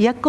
1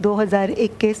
2021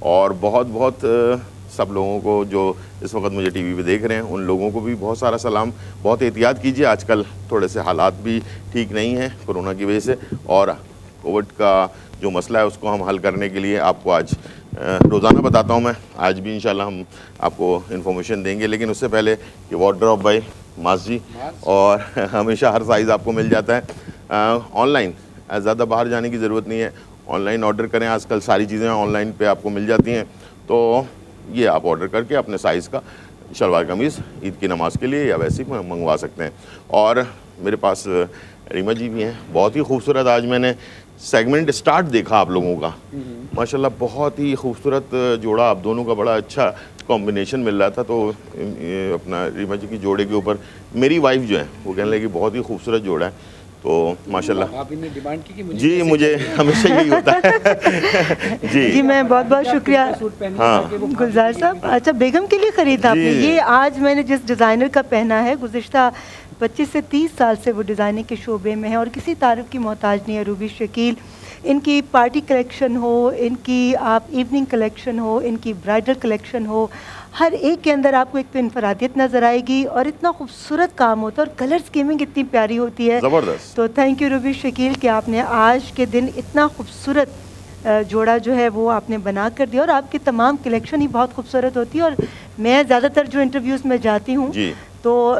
اور بہت بہت سب لوگوں کو جو اس وقت مجھے ٹی وی پہ دیکھ رہے ہیں ان لوگوں کو بھی بہت سارا سلام. بہت احتیاط کیجیے, آج کل تھوڑے سے حالات بھی ٹھیک نہیں ہیں کورونا کی وجہ سے, اور کووڈ کا جو مسئلہ ہے اس کو ہم حل کرنے کے لیے آپ کو آج روزانہ بتاتا ہوں میں, آج بھی انشاءاللہ ہم آپ کو انفارمیشن دیں گے. لیکن اس سے پہلے کہ وارڈروب بائی ماس جی, اور ہمیشہ ہر سائز آپ کو مل جاتا ہے آن لائن, زیادہ باہر جانے کی ضرورت نہیں ہے, آن لائن آرڈر کریں, آج کل ساری چیزیں آن لائن پہ آپ کو مل جاتی ہیں. تو یہ آپ آرڈر کر کے اپنے سائز کا شلوار قمیض عید کی نماز کے لیے یا ویسے ہی منگوا سکتے ہیں. اور میرے پاس ریما جی بھی ہیں, بہت ہی خوبصورت آج میں نے سیگمنٹ اسٹارٹ دیکھا آپ لوگوں کا, ماشاءاللہ بہت ہی خوبصورت جوڑا آپ دونوں کا, بڑا اچھا کمبینیشن مل رہا تھا. تو اپنا ریما جی کی جوڑے کے اوپر میری وائف جو ہے وہ کہنے لگی بہت ہی خوبصورت جوڑا ہے. تو ماشاءاللہ آپ نے ڈیمانڈ کی کہ جی مجھے ہمیشہ یہی ہوتا ہے. جی میں بہت بہت شکریہ گلزار صاحب. اچھا بیگم کے لیے خریدا آپ نے یہ؟ آج میں نے جس ڈیزائنر کا پہنا ہے, گزشتہ 25 سے 30 سال سے وہ ڈیزائننگ کے شعبے میں ہے اور کسی تعارف کی محتاج نہیں ہے. روبی شکیل, ان کی پارٹی کلیکشن ہو, ان کی آپ ایوننگ کلیکشن ہو, ان کی برائڈل کلیکشن ہو, ہر ایک کے اندر آپ کو ایک تو انفرادیت نظر آئے گی اور اتنا خوبصورت کام ہوتا ہے اور کلر اسکیمنگ اتنی پیاری ہوتی ہے, زبردست. تو تھینک یو روبی شکیل کہ آپ نے آج کے دن اتنا خوبصورت جوڑا جو ہے وہ آپ نے بنا کر دیا. اور آپ کی تمام کلیکشن ہی بہت خوبصورت ہوتی ہے. اور میں زیادہ تر جو انٹرویوز میں جاتی ہوں تو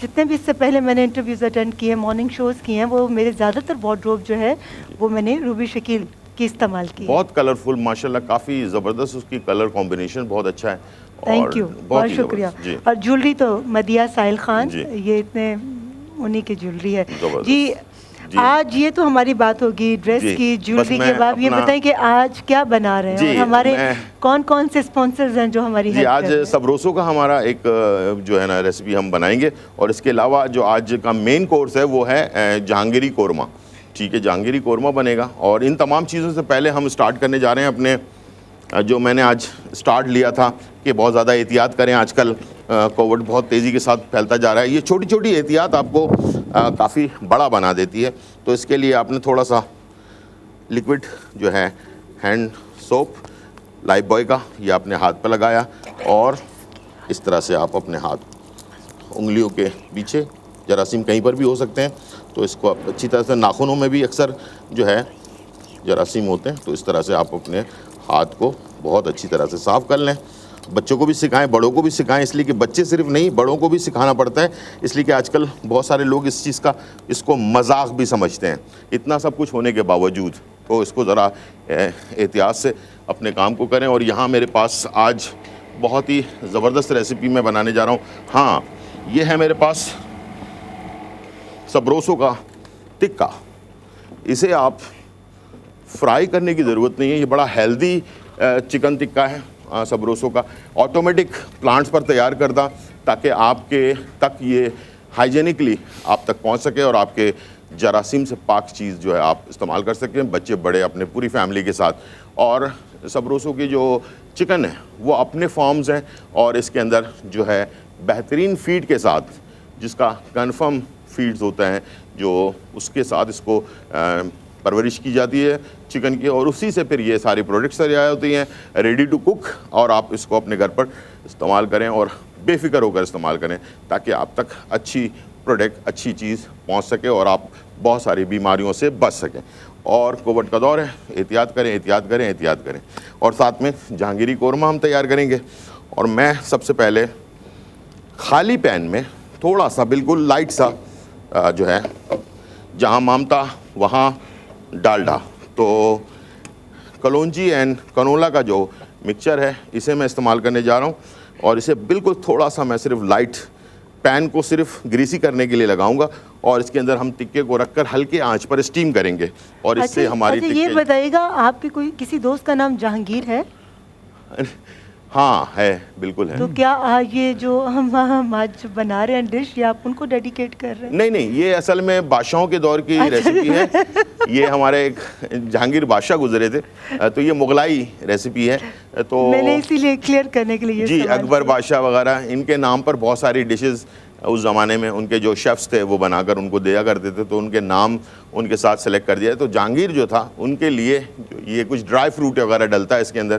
جتنے بھی اس سے پہلے میں نے انٹرویوز اٹینڈ کیے ہیں, مارننگ شوز کیے ہیں, وہ میرے زیادہ تر وارڈروب جو ہے وہ میں نے روبی شکیل کی استعمال کی. بہت کلرفل ماشاءاللہ, کافی زبردست اس کی کلر کمبینیشن بہت اچھا ہے. تھینک یو, بہت شکریہ. اور جولری تو مدیہ سائل خان, یہ اتنے انہی کی جولری ہے. جی آج یہ تو ہماری بات ہوگی ڈریس کی, جولری کے بعد یہ بتائیں کہ آج کیا بنا رہے ہیں اور ہمارے کون کون سے اسپانسرز ہیں جو ہماری جی آج سبروسو کا ہمارا ایک جو ہے نا ریسیپی ہم بنائیں گے. اور اس کے علاوہ جو آج کا مین کورس ہے وہ ہے جہانگیری قورمہ. ٹھیک ہے, جہانگیری قورمہ بنے گا. اور ان تمام چیزوں سے پہلے ہم اسٹارٹ کرنے جا رہے ہیں اپنے جو میں نے آج اسٹارٹ لیا تھا کہ بہت زیادہ احتیاط کریں, آج کل کووڈ بہت تیزی کے ساتھ پھیلتا جا رہا ہے. یہ چھوٹی چھوٹی احتیاط آپ کو کافی بڑا بنا دیتی ہے. تو اس کے لیے آپ نے تھوڑا سا لکوڈ جو ہے ہینڈ سوپ لائف بوائے کا یہ آپ نے ہاتھ پہ لگایا, اور اس طرح سے آپ اپنے ہاتھ انگلیوں کے پیچھے, جراثیم کہیں پر بھی ہو سکتے ہیں, تو اس کو اچھی طرح سے, ناخنوں میں بھی اکثر جو ہے جراثیم ہوتے ہیں, تو اس طرح سے آپ اپنے ہاتھ کو بہت اچھی طرح سے صاف کر لیں. بچوں کو بھی سکھائیں, بڑوں کو بھی سکھائیں, اس لیے کہ بچے صرف نہیں بڑوں کو بھی سکھانا پڑتا ہے, اس لیے کہ آج کل بہت سارے لوگ اس چیز کا اس کو مذاق بھی سمجھتے ہیں. اتنا سب کچھ ہونے کے باوجود تو اس کو ذرا احتیاط سے اپنے کام کو کریں. اور یہاں میرے پاس آج بہت ہی زبردست ریسیپی میں بنانے جا رہا ہوں. ہاں یہ ہے میرے پاس سبروسو کا ٹکا. اسے آپ فرائی کرنے کی ضرورت نہیں ہے, یہ بڑا ہیلدی چکن ٹکا ہے سبروسو کا, آٹومیٹک پلانٹس پر تیار کردہ, تاکہ آپ کے تک یہ ہائیجینکلی آپ تک پہنچ سکے اور آپ کے جراثیم سے پاک چیز جو ہے آپ استعمال کر سکیں, بچے بڑے اپنے پوری فیملی کے ساتھ. اور سبروسو کی جو چکن ہے وہ اپنے فارمز ہیں, اور اس کے اندر جو ہے بہترین فیڈ کے ساتھ, جس کا کنفرم فیڈز ہوتا ہیں, جو اس کے ساتھ اس کو پرورش کی جاتی ہے چکن کی, اور اسی سے پھر یہ ساری پروڈکٹس تیار ہوتی ہیں ریڈی ٹو کوک, اور آپ اس کو اپنے گھر پر استعمال کریں اور بے فکر ہو کر استعمال کریں, تاکہ آپ تک اچھی پروڈکٹ, اچھی چیز پہنچ سکے اور آپ بہت ساری بیماریوں سے بچ سکیں. اور کووڈ کا دور ہے, احتیاط کریں, احتیاط کریں, احتیاط کریں. اور ساتھ میں جہانگیری قورمہ ہم تیار کریں گے. اور میں سب سے پہلے خالی پین میں تھوڑا سا بالکل لائٹ سا جو ہے, جہاں مامتا وہاں ڈالڈا, تو کلونجی اینڈ کنولا کا جو مکسچر ہے اسے میں استعمال کرنے جا رہا ہوں. اور اسے بالکل تھوڑا سا میں صرف لائٹ پین کو صرف گریسی کرنے کے لیے لگاؤں گا, اور اس کے اندر ہم ٹکے کو رکھ کر ہلکے آنچ پر اسٹیم کریں گے. اور اس سے ہماری یہ بتائیے گا آپ کے کوئی کسی دوست کا نام جہانگیر ہے؟ ہاں ہے, بالکل ہے. تو کیا یہ جو ہم آج بنا رہے ہیں ڈش, یہ آپ ان کو ڈیڈیکیٹ کر رہے ہیں؟ نہیں نہیں, یہ اصل میں بادشاہوں کے دور کی ریسیپی ہے. یہ ہمارے ایک جہانگیر بادشاہ گزرے تھے, تو یہ مغلائی ریسیپی ہے. تو میں نے اسی لیے کلیئر کرنے کے لیے جی اکبر بادشاہ وغیرہ ان کے نام پر بہت ساری ڈشز اس زمانے میں ان کے جو شیفز تھے وہ بنا کر ان کو دیا کرتے تھے, تو ان کے نام ان کے ساتھ سلیکٹ کر دیا. تو جہانگیر جو تھا ان کے لیے یہ کچھ ڈرائی فروٹ وغیرہ ڈلتا ہے اس کے اندر,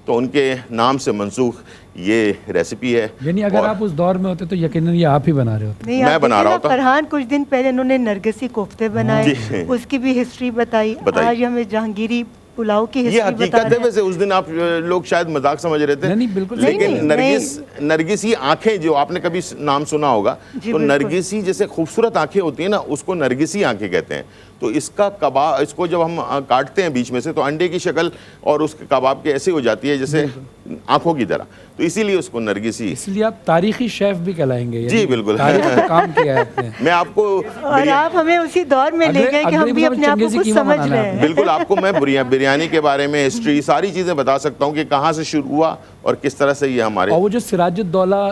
تو ان کے نام سے منسوخ یہ ریسیپی ہے. یعنی اگر آپ اس دور میں ہوتے تو یقیناً یہ آپ ہی بنا رہے ہوتے. نہیں، میں بنا رہا ہوتا. فرحان کچھ دن پہلے انہوں نے نرگسی کوفتے بنائے، اس کی بھی ہسٹری بتائی. آج ہمیں جہانگیری پلاؤ کی یہ ہسٹری حقیقت بتا ہے. رہے ہیں. ویسے اس دن آپ لوگ شاید مذاق سمجھ رہے تھے، نہیں بالکل، لیکن نرگسی آنکھیں جو آپ نے کبھی نام سنا ہوگا، تو نرگسی جیسے خوبصورت آنکھیں ہوتی ہیں نا، اس کو نرگسی آنکھیں کہتے ہیں. تو اس کا کباب، اس کو جب ہم کاٹتے ہیں بیچ میں سے تو انڈے کی شکل اور اس کے کباب کے ایسے ہو جاتی ہے جیسے آنکھوں کی طرح، تو اسی لیے اس کو نرگسی. اس لیے آپ تاریخی شیف بھی کہلائیں گے. جی بالکل، تاریخ کا کام کیا ہے آپ نے. میں آپ کو اور آپ ہمیں اسی دور میں لے گئے کہ ہم بھی اپنے آپ کو کچھ سمجھ رہے ہیں. بالکل، آپ کو میں بریانی کے بارے میں ہسٹری ساری چیزیں بتا سکتا ہوں کہ کہاں سے شروع ہوا اور کس طرح سے یہ ہمارے. اور وہ جو سراج الدولہ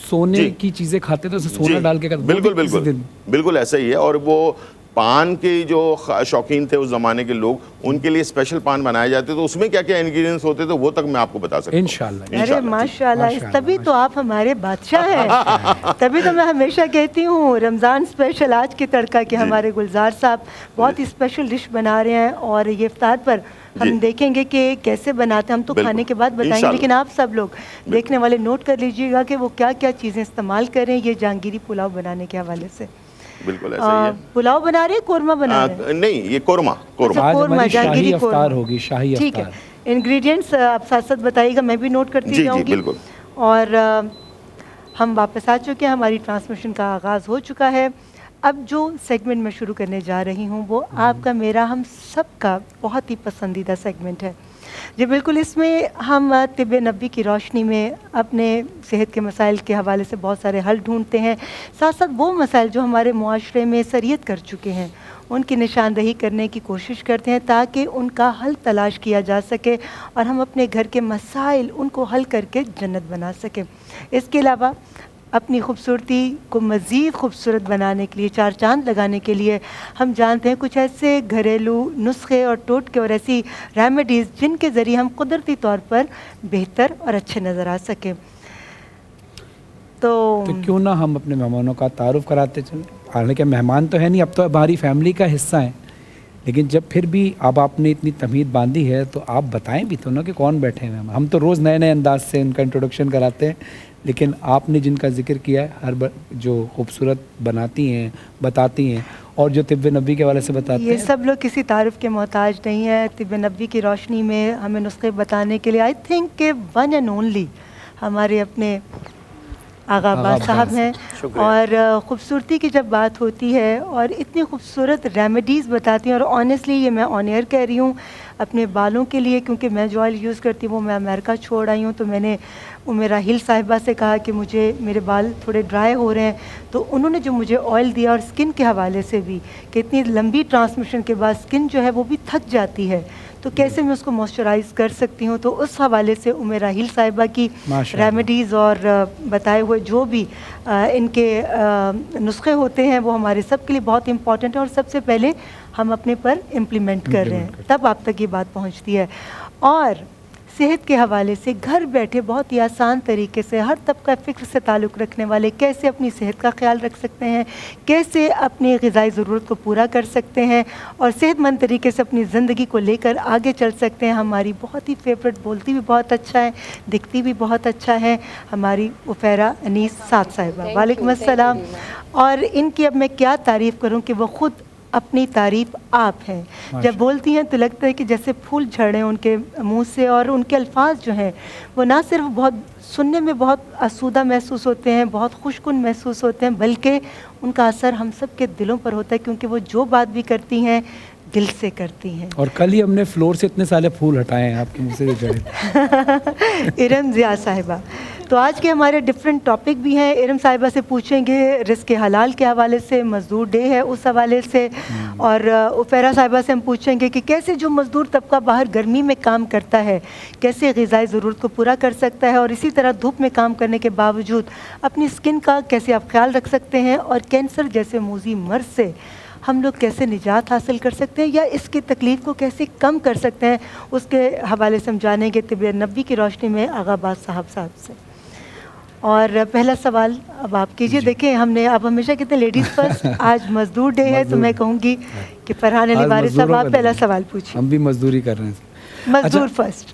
سونے کی چیزیں کھاتے تو سونا ڈال کے کرتے. بالکل بالکل بالکل ایسا ہی ہے. اور وہ پان کے جو شوقین تھے اس زمانے کے لوگ، ان کے لیے اسپیشل پان بنائے جاتے، تو اس میں کیا کیا انگریڈینٹس ہوتے تھے وہ تک میں آپ کو بتا سکتا ہوں انشاءاللہ. ارے ماشاءاللہ، تبھی تو آپ ہمارے بادشاہ ہیں. تبھی تو میں ہمیشہ کہتی ہوں رمضان اسپیشل آج کی تڑکا کہ ہمارے گلزار صاحب بہت ہی اسپیشل ڈش بنا رہے ہیں، اور یہ افطار پر ہم دیکھیں گے کہ کیسے بناتے ہیں. ہم تو کھانے کے بعد بتائیں گے، لیکن آپ سب لوگ دیکھنے والے نوٹ کر لیجیے گا کہ وہ کیا کیا چیزیں استعمال کریں یہ جہانگیری پلاؤ بنانے کے حوالے سے. بالکل ایسا ہی ہے. پلاؤ بنا رہے ہیں، قورمہ بنا رہے ہیں؟ نہیں، یہ قورمہ. قورمہ جہانگیری افطار ہوگی، شاہی افطار. ٹھیک ہے. انگریڈینٹس آپ ساتھ ساتھ بتائیے گا، میں بھی نوٹ کرتی جاؤں گی. بالکل. اور ہم واپس آ چکے ہیں، ہماری ٹرانسمیشن کا آغاز ہو چکا ہے. اب جو سیگمنٹ میں شروع کرنے جا رہی ہوں وہ آپ کا، میرا، ہم سب کا بہت ہی پسندیدہ سیگمنٹ ہے. جی بالکل، اس میں ہم طب نبوی کی روشنی میں اپنے صحت کے مسائل کے حوالے سے بہت سارے حل ڈھونڈتے ہیں. ساتھ ساتھ وہ مسائل جو ہمارے معاشرے میں سریت کر چکے ہیں ان کی نشاندہی کرنے کی کوشش کرتے ہیں تاکہ ان کا حل تلاش کیا جا سکے اور ہم اپنے گھر کے مسائل ان کو حل کر کے جنت بنا سکیں. اس کے علاوہ اپنی خوبصورتی کو مزید خوبصورت بنانے کے لیے، چار چاند لگانے کے لیے، ہم جانتے ہیں کچھ ایسے گھریلو نسخے اور ٹوٹکے اور ایسی ریمیڈیز جن کے ذریعے ہم قدرتی طور پر بہتر اور اچھے نظر آ سکیں. تو کیوں نہ ہم اپنے مہمانوں کا تعارف کراتے چلیں. حالانکہ مہمان تو ہے نہیں، اب تو ہماری فیملی کا حصہ ہیں، لیکن جب پھر بھی اب آپ نے اتنی تمہید باندھی ہے تو آپ بتائیں بھی تو نا کہ کون بیٹھے ہیں. ہم تو روز نئے نئے انداز سے ان کا انٹروڈکشن کراتے ہیں، لیکن آپ نے جن کا ذکر کیا ہے، ہر جو خوبصورت بناتی ہیں، بتاتی ہیں، اور جو طب نبوی کے حوالے سے بتاتے ہیں، یہ سب لوگ کسی تعارف کے محتاج نہیں ہیں. طب نبوی کی روشنی میں ہمیں نسخے بتانے کے لیے آئی تھنک کہ ون اینڈ اونلی ہمارے اپنے آغا عباس صاحب ہیں. اور خوبصورتی کی جب بات ہوتی ہے اور اتنی خوبصورت ریمیڈیز بتاتی ہیں، اور آنیسٹلی یہ میں آن ایئر کہہ رہی ہوں اپنے بالوں کے لیے، کیونکہ میں جو آئل یوز کرتی ہوں وہ میں امریکہ چھوڑ آئی ہوں، تو میں نے میرا ہل صاحبہ سے کہا کہ مجھے میرے بال تھوڑے ڈرائی ہو رہے ہیں، تو انہوں نے جو مجھے آئل دیا، اور اسکن کے حوالے سے بھی کہ اتنی لمبی ٹرانسمیشن کے بعد اسکن جو ہے وہ بھی تھک جاتی ہے، تو کیسے میں اس کو موئسچرائز کر سکتی ہوں. تو اس حوالے سے میرا ہل صاحبہ کی ریمیڈیز اور بتائے ہوئے جو بھی ان کے نسخے ہوتے ہیں وہ ہمارے سب کے لیے بہت امپورٹنٹ ہے، اور سب سے پہلے ہم اپنے پر امپلیمنٹ کر رہے ہیں، تب آپ تک یہ بات پہنچتی ہے. اور صحت کے حوالے سے گھر بیٹھے بہت ہی آسان طریقے سے ہر طبقہ فکر سے تعلق رکھنے والے کیسے اپنی صحت کا خیال رکھ سکتے ہیں، کیسے اپنی غذائی ضرورت کو پورا کر سکتے ہیں، اور صحت مند طریقے سے اپنی زندگی کو لے کر آگے چل سکتے ہیں. ہماری بہت ہی فیوریٹ، بولتی بھی بہت اچھا ہے، دکھتی بھی بہت اچھا ہے، ہماری عفیرہ انیس سعد صاحبہ. وعلیکم السلام. اور ان کی اب میں کیا تعریف کروں کہ وہ خود اپنی تعریف آپ ہیں. جب بولتی ہیں تو لگتا ہے کہ جیسے پھول جھڑ رہے ہیں ان کے منہ سے، اور ان کے الفاظ جو ہیں وہ نہ صرف بہت سننے میں بہت آسودہ محسوس ہوتے ہیں، بہت خوشگوار محسوس ہوتے ہیں، بلکہ ان کا اثر ہم سب کے دلوں پر ہوتا ہے، کیونکہ وہ جو بات بھی کرتی ہیں دل سے کرتی ہیں. اور کل ہی ہم نے فلور سے اتنے سارے پھول ہٹائے ہیں آپ کے منہ سے جو جڑے. ارم ضیاء صاحبہ. تو آج کے ہمارے ڈفرینٹ ٹاپک بھی ہیں. ارم صاحبہ سے پوچھیں گے رزق حلال کے حوالے سے، مزدور ڈے ہے اس حوالے سے، اور عفیرہ صاحبہ سے ہم پوچھیں گے کہ کیسے جو مزدور طبقہ باہر گرمی میں کام کرتا ہے کیسے غذائی ضرورت کو پورا کر سکتا ہے، اور اسی طرح دھوپ میں کام کرنے کے باوجود اپنی اسکن کا کیسے آپ خیال رکھ سکتے ہیں، اور کینسر جیسے موذی مرض سے ہم لوگ کیسے نجات حاصل کر سکتے ہیں یا اس کی تکلیف کو کیسے کم کر سکتے ہیں. اس کے حوالے سے ہم جانیں گے طب نبوی کی روشنی میں آغا عباس صاحب سے. اور پہلا سوال اب آپ کیجئے. دیکھیں ہم نے اب ہمیشہ کہتے ہیں لیڈیز فرسٹ، آج مزدور ڈے ہے تو میں کہوں گی کہ فرحان علی وارث صاحب آپ پہلا سوال پوچھیں. ہم بھی مزدوری کر رہے ہیں. مزدور فرسٹ.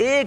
1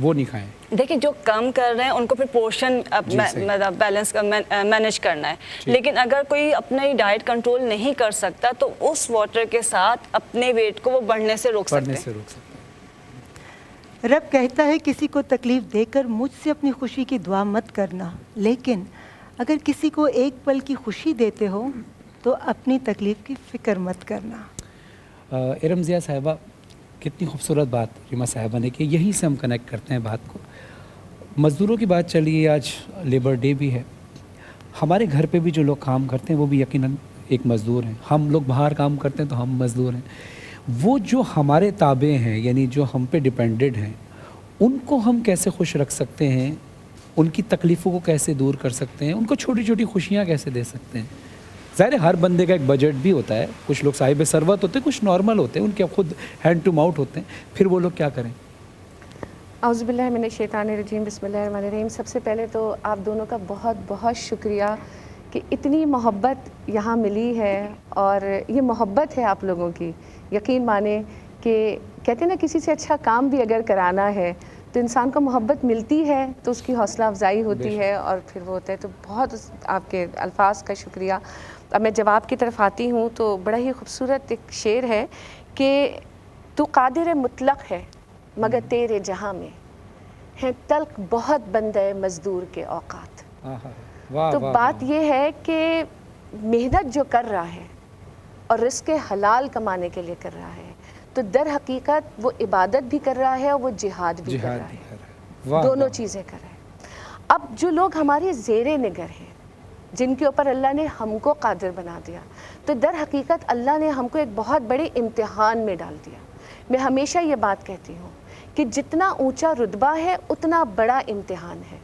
وہ نہیں کھائیں. دیکھیں جو کم کر رہے ہیں ان کو پھر پورشن مطلب بیلنس مینیج کرنا ہے, لیکن اگر کوئی اپنی ڈائٹ کنٹرول نہیں کر سکتا تو اس واٹر کے ساتھ اپنے ویٹ کو وہ بڑھنے سے روک سکتے ہیں. رب کہتا ہے کسی کو تکلیف دے کر مجھ سے اپنی خوشی کی دعا مت کرنا, لیکن اگر کسی کو ایک پل کی خوشی دیتے ہو تو اپنی تکلیف کی فکر مت کرنا. ارم ضیاء صاحبہ, کتنی خوبصورت بات ریما صاحبہ نے کی. یہیں سے ہم کنیکٹ کرتے ہیں بات کو. مزدوروں کی بات چلی ہے, آج لیبر ڈے بھی ہے. ہمارے گھر پہ بھی جو لوگ کام کرتے ہیں وہ بھی یقیناً ایک مزدور ہیں. ہم لوگ باہر کام کرتے ہیں تو ہم مزدور ہیں. وہ جو ہمارے تابع ہیں, یعنی جو ہم پہ ڈپینڈڈ ہیں, ان کو ہم کیسے خوش رکھ سکتے ہیں, ان کی تکلیفوں کو کیسے دور کر سکتے ہیں, ان کو چھوٹی چھوٹی خوشیاں کیسے دے سکتے ہیں. ظاہر ہے ہر بندے کا ایک بجٹ بھی ہوتا ہے. کچھ لوگ صاحب ثروت ہوتے ہیں, کچھ نارمل ہوتے ہیں, ان کے خود ہینڈ ٹو ماؤتھ ہوتے ہیں. پھر وہ لوگ کیا کریں؟ اعوذ باللہ من الشیطان الرجیم, بسم اللہ الرحمن الرحیم. سب سے پہلے تو آپ دونوں کا بہت بہت شکریہ کہ اتنی محبت یہاں ملی ہے, اور یہ محبت ہے آپ لوگوں کی. یقین مانیں کہ کہتے ہیں نا کسی سے اچھا کام بھی اگر کرانا ہے تو انسان کو محبت ملتی ہے تو اس کی حوصلہ افزائی ہوتی ہے, اور پھر وہ ہوتا ہے. تو بہت آپ کے الفاظ کا شکریہ. اب میں جواب کی طرف آتی ہوں تو بڑا ہی خوبصورت ایک شعر ہے کہ تو قادر مطلق ہے مگر تیرے جہاں میں ہیں تلخ بہت بندہ مزدور کے اوقات. تو بات یہ ہے کہ محنت جو کر رہا ہے اور رزق حلال کمانے کے لیے کر رہا ہے تو در حقیقت وہ عبادت بھی کر رہا ہے اور وہ جہاد بھی کر رہا ہے. دونوں چیزیں کر رہا ہے. اب جو لوگ ہمارے زیر نگر ہیں, جن کے اوپر اللہ نے ہم کو قادر بنا دیا, تو در حقیقت اللہ نے ہم کو ایک بہت بڑے امتحان میں ڈال دیا. میں ہمیشہ یہ بات کہتی ہوں کہ جتنا اونچا رتبہ ہے اتنا بڑا امتحان ہے,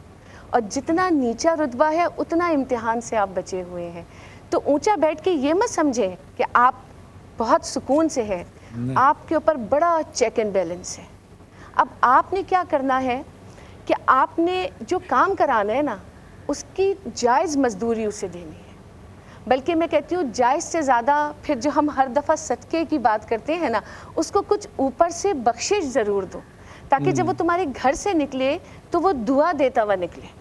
اور جتنا نیچا رتبہ ہے اتنا امتحان سے آپ بچے ہوئے ہیں. تو اونچا بیٹھ کے یہ مت سمجھیں کہ آپ بہت سکون سے ہیں, آپ کے اوپر بڑا چیک اینڈ بیلنس ہے. اب آپ نے کیا کرنا ہے کہ آپ نے جو کام کرانا ہے نا اس کی جائز مزدوری اسے دینی ہے. بلکہ میں کہتی ہوں جائز سے زیادہ پھر جو ہم ہر دفعہ صدقے کی بات کرتے ہیں نا, اس کو کچھ اوپر سے بخشش ضرور دو, تاکہ جب وہ تمہارے گھر سے نکلے تو وہ دعا دیتا ہوا نکلے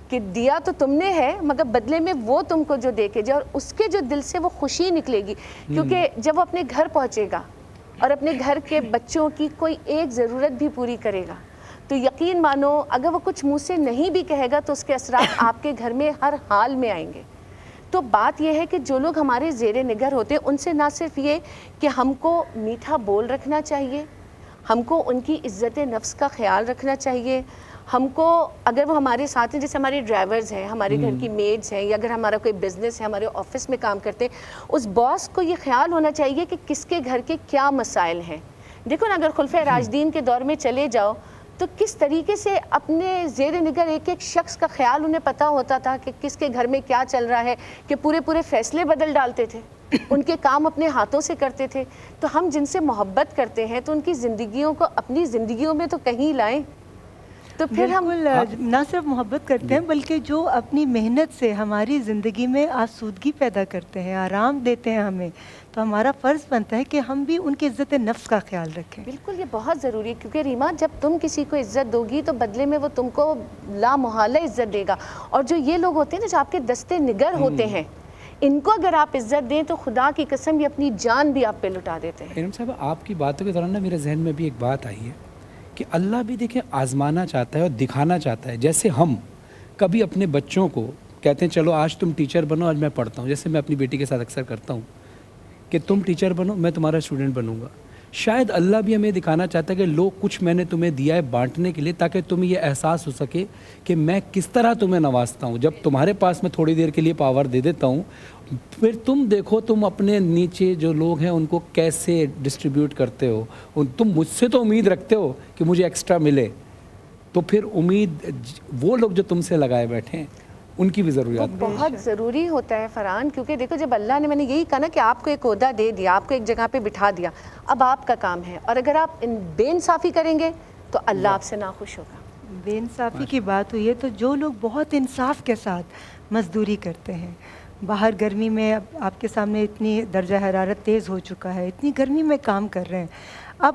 کہ دیا تو تم نے ہے مگر بدلے میں وہ تم کو جو دے کے جائے, اور اس کے جو دل سے وہ خوشی نکلے گی. کیونکہ جب وہ اپنے گھر پہنچے گا اور اپنے گھر کے بچوں کی کوئی ایک ضرورت بھی پوری کرے گا تو یقین مانو اگر وہ کچھ منہ سے نہیں بھی کہے گا تو اس کے اثرات آپ کے گھر میں ہر حال میں آئیں گے. تو بات یہ ہے کہ جو لوگ ہمارے زیر نگر ہوتے ہیں ان سے نہ صرف یہ کہ ہم کو میٹھا بول رکھنا چاہیے, ہم کو ان کی عزت نفس کا خیال رکھنا چاہیے. ہم کو اگر وہ ہمارے ساتھ ہیں, جیسے ہمارے ڈرائیورز ہیں, ہمارے گھر کی میڈز ہیں, یا اگر ہمارا کوئی بزنس ہے, ہمارے آفس میں کام کرتے ہیں, اس باس کو یہ خیال ہونا چاہیے کہ کس کے گھر کے کیا مسائل ہیں. دیکھو نا, اگر خلفۂ راشدین کے دور میں چلے جاؤ تو کس طریقے سے اپنے زیر نگر ایک ایک شخص کا خیال انہیں پتہ ہوتا تھا کہ کس کے گھر میں کیا چل رہا ہے, کہ پورے فیصلے بدل ڈالتے تھے, ان کے کام اپنے ہاتھوں سے کرتے تھے. تو ہم جن سے محبت کرتے ہیں تو ان کی زندگیوں کو اپنی زندگیوں میں تو کہیں لائیں. تو پھر ہم نہ صرف محبت کرتے ہیں بلکہ جو اپنی محنت سے ہماری زندگی میں آسودگی پیدا کرتے ہیں, آرام دیتے ہیں ہمیں, تو ہمارا فرض بنتا ہے کہ ہم بھی ان کی عزت نفس کا خیال رکھیں. بالکل, یہ بہت ضروری ہے, کیونکہ ریما جب تم کسی کو عزت دو گی تو بدلے میں وہ تم کو لا محالہ عزت دے گا. اور جو یہ لوگ ہوتے ہیں نا جو آپ کے دستے نگر ہوتے ہیں, ان کو اگر آپ عزت دیں تو خدا کی قسم یہ اپنی جان بھی آپ پہ لٹا دیتے ہیں. ارم صاحب, آپ کی باتوں کے دوران نا میرے ذہن میں بھی ایک بات آئی ہے کہ اللہ بھی دیکھیں آزمانا چاہتا ہے اور دکھانا چاہتا ہے. جیسے ہم کبھی اپنے بچوں کو کہتے ہیں چلو آج تم ٹیچر بنو, آج میں پڑھتا ہوں, جیسے میں اپنی بیٹی کے ساتھ اکثر کرتا ہوں کہ تم ٹیچر بنو, میں تمہارا اسٹوڈنٹ بنوں گا. شاید اللہ بھی ہمیں دکھانا چاہتا ہے کہ لو کچھ میں نے تمہیں دیا ہے بانٹنے کے لیے, تاکہ تمہیں یہ احساس ہو سکے کہ میں کس طرح تمہیں نوازتا ہوں. جب تمہارے پاس میں تھوڑی دیر کے لیے پاور دے دیتا ہوں, پھر تم دیکھو تم اپنے نیچے جو لوگ ہیں ان کو کیسے ڈسٹریبیوٹ کرتے ہو. تم مجھ سے تو امید رکھتے ہو کہ مجھے ایکسٹرا ملے, تو پھر امید وہ لوگ جو تم سے لگائے بیٹھے ہیں ان کی بھی ضروریات بہت ضروری ہوتا ہے فرحان. کیونکہ دیکھو جب اللہ نے, میں نے یہی کہا نا کہ آپ کو ایک عہدہ دے دیا, آپ کو ایک جگہ پہ بٹھا دیا, اب آپ کا کام ہے, اور اگر آپ بے انصافی کریں گے تو اللہ آپ سے ناخوش ہوگا. بے انصافی کی بات ہوئی ہے تو جو لوگ بہت انصاف کے ساتھ مزدوری کرتے ہیں, باہر گرمی میں, آپ کے سامنے اتنی درجہ حرارت تیز ہو چکا ہے, اتنی گرمی میں کام کر رہے ہیں, اب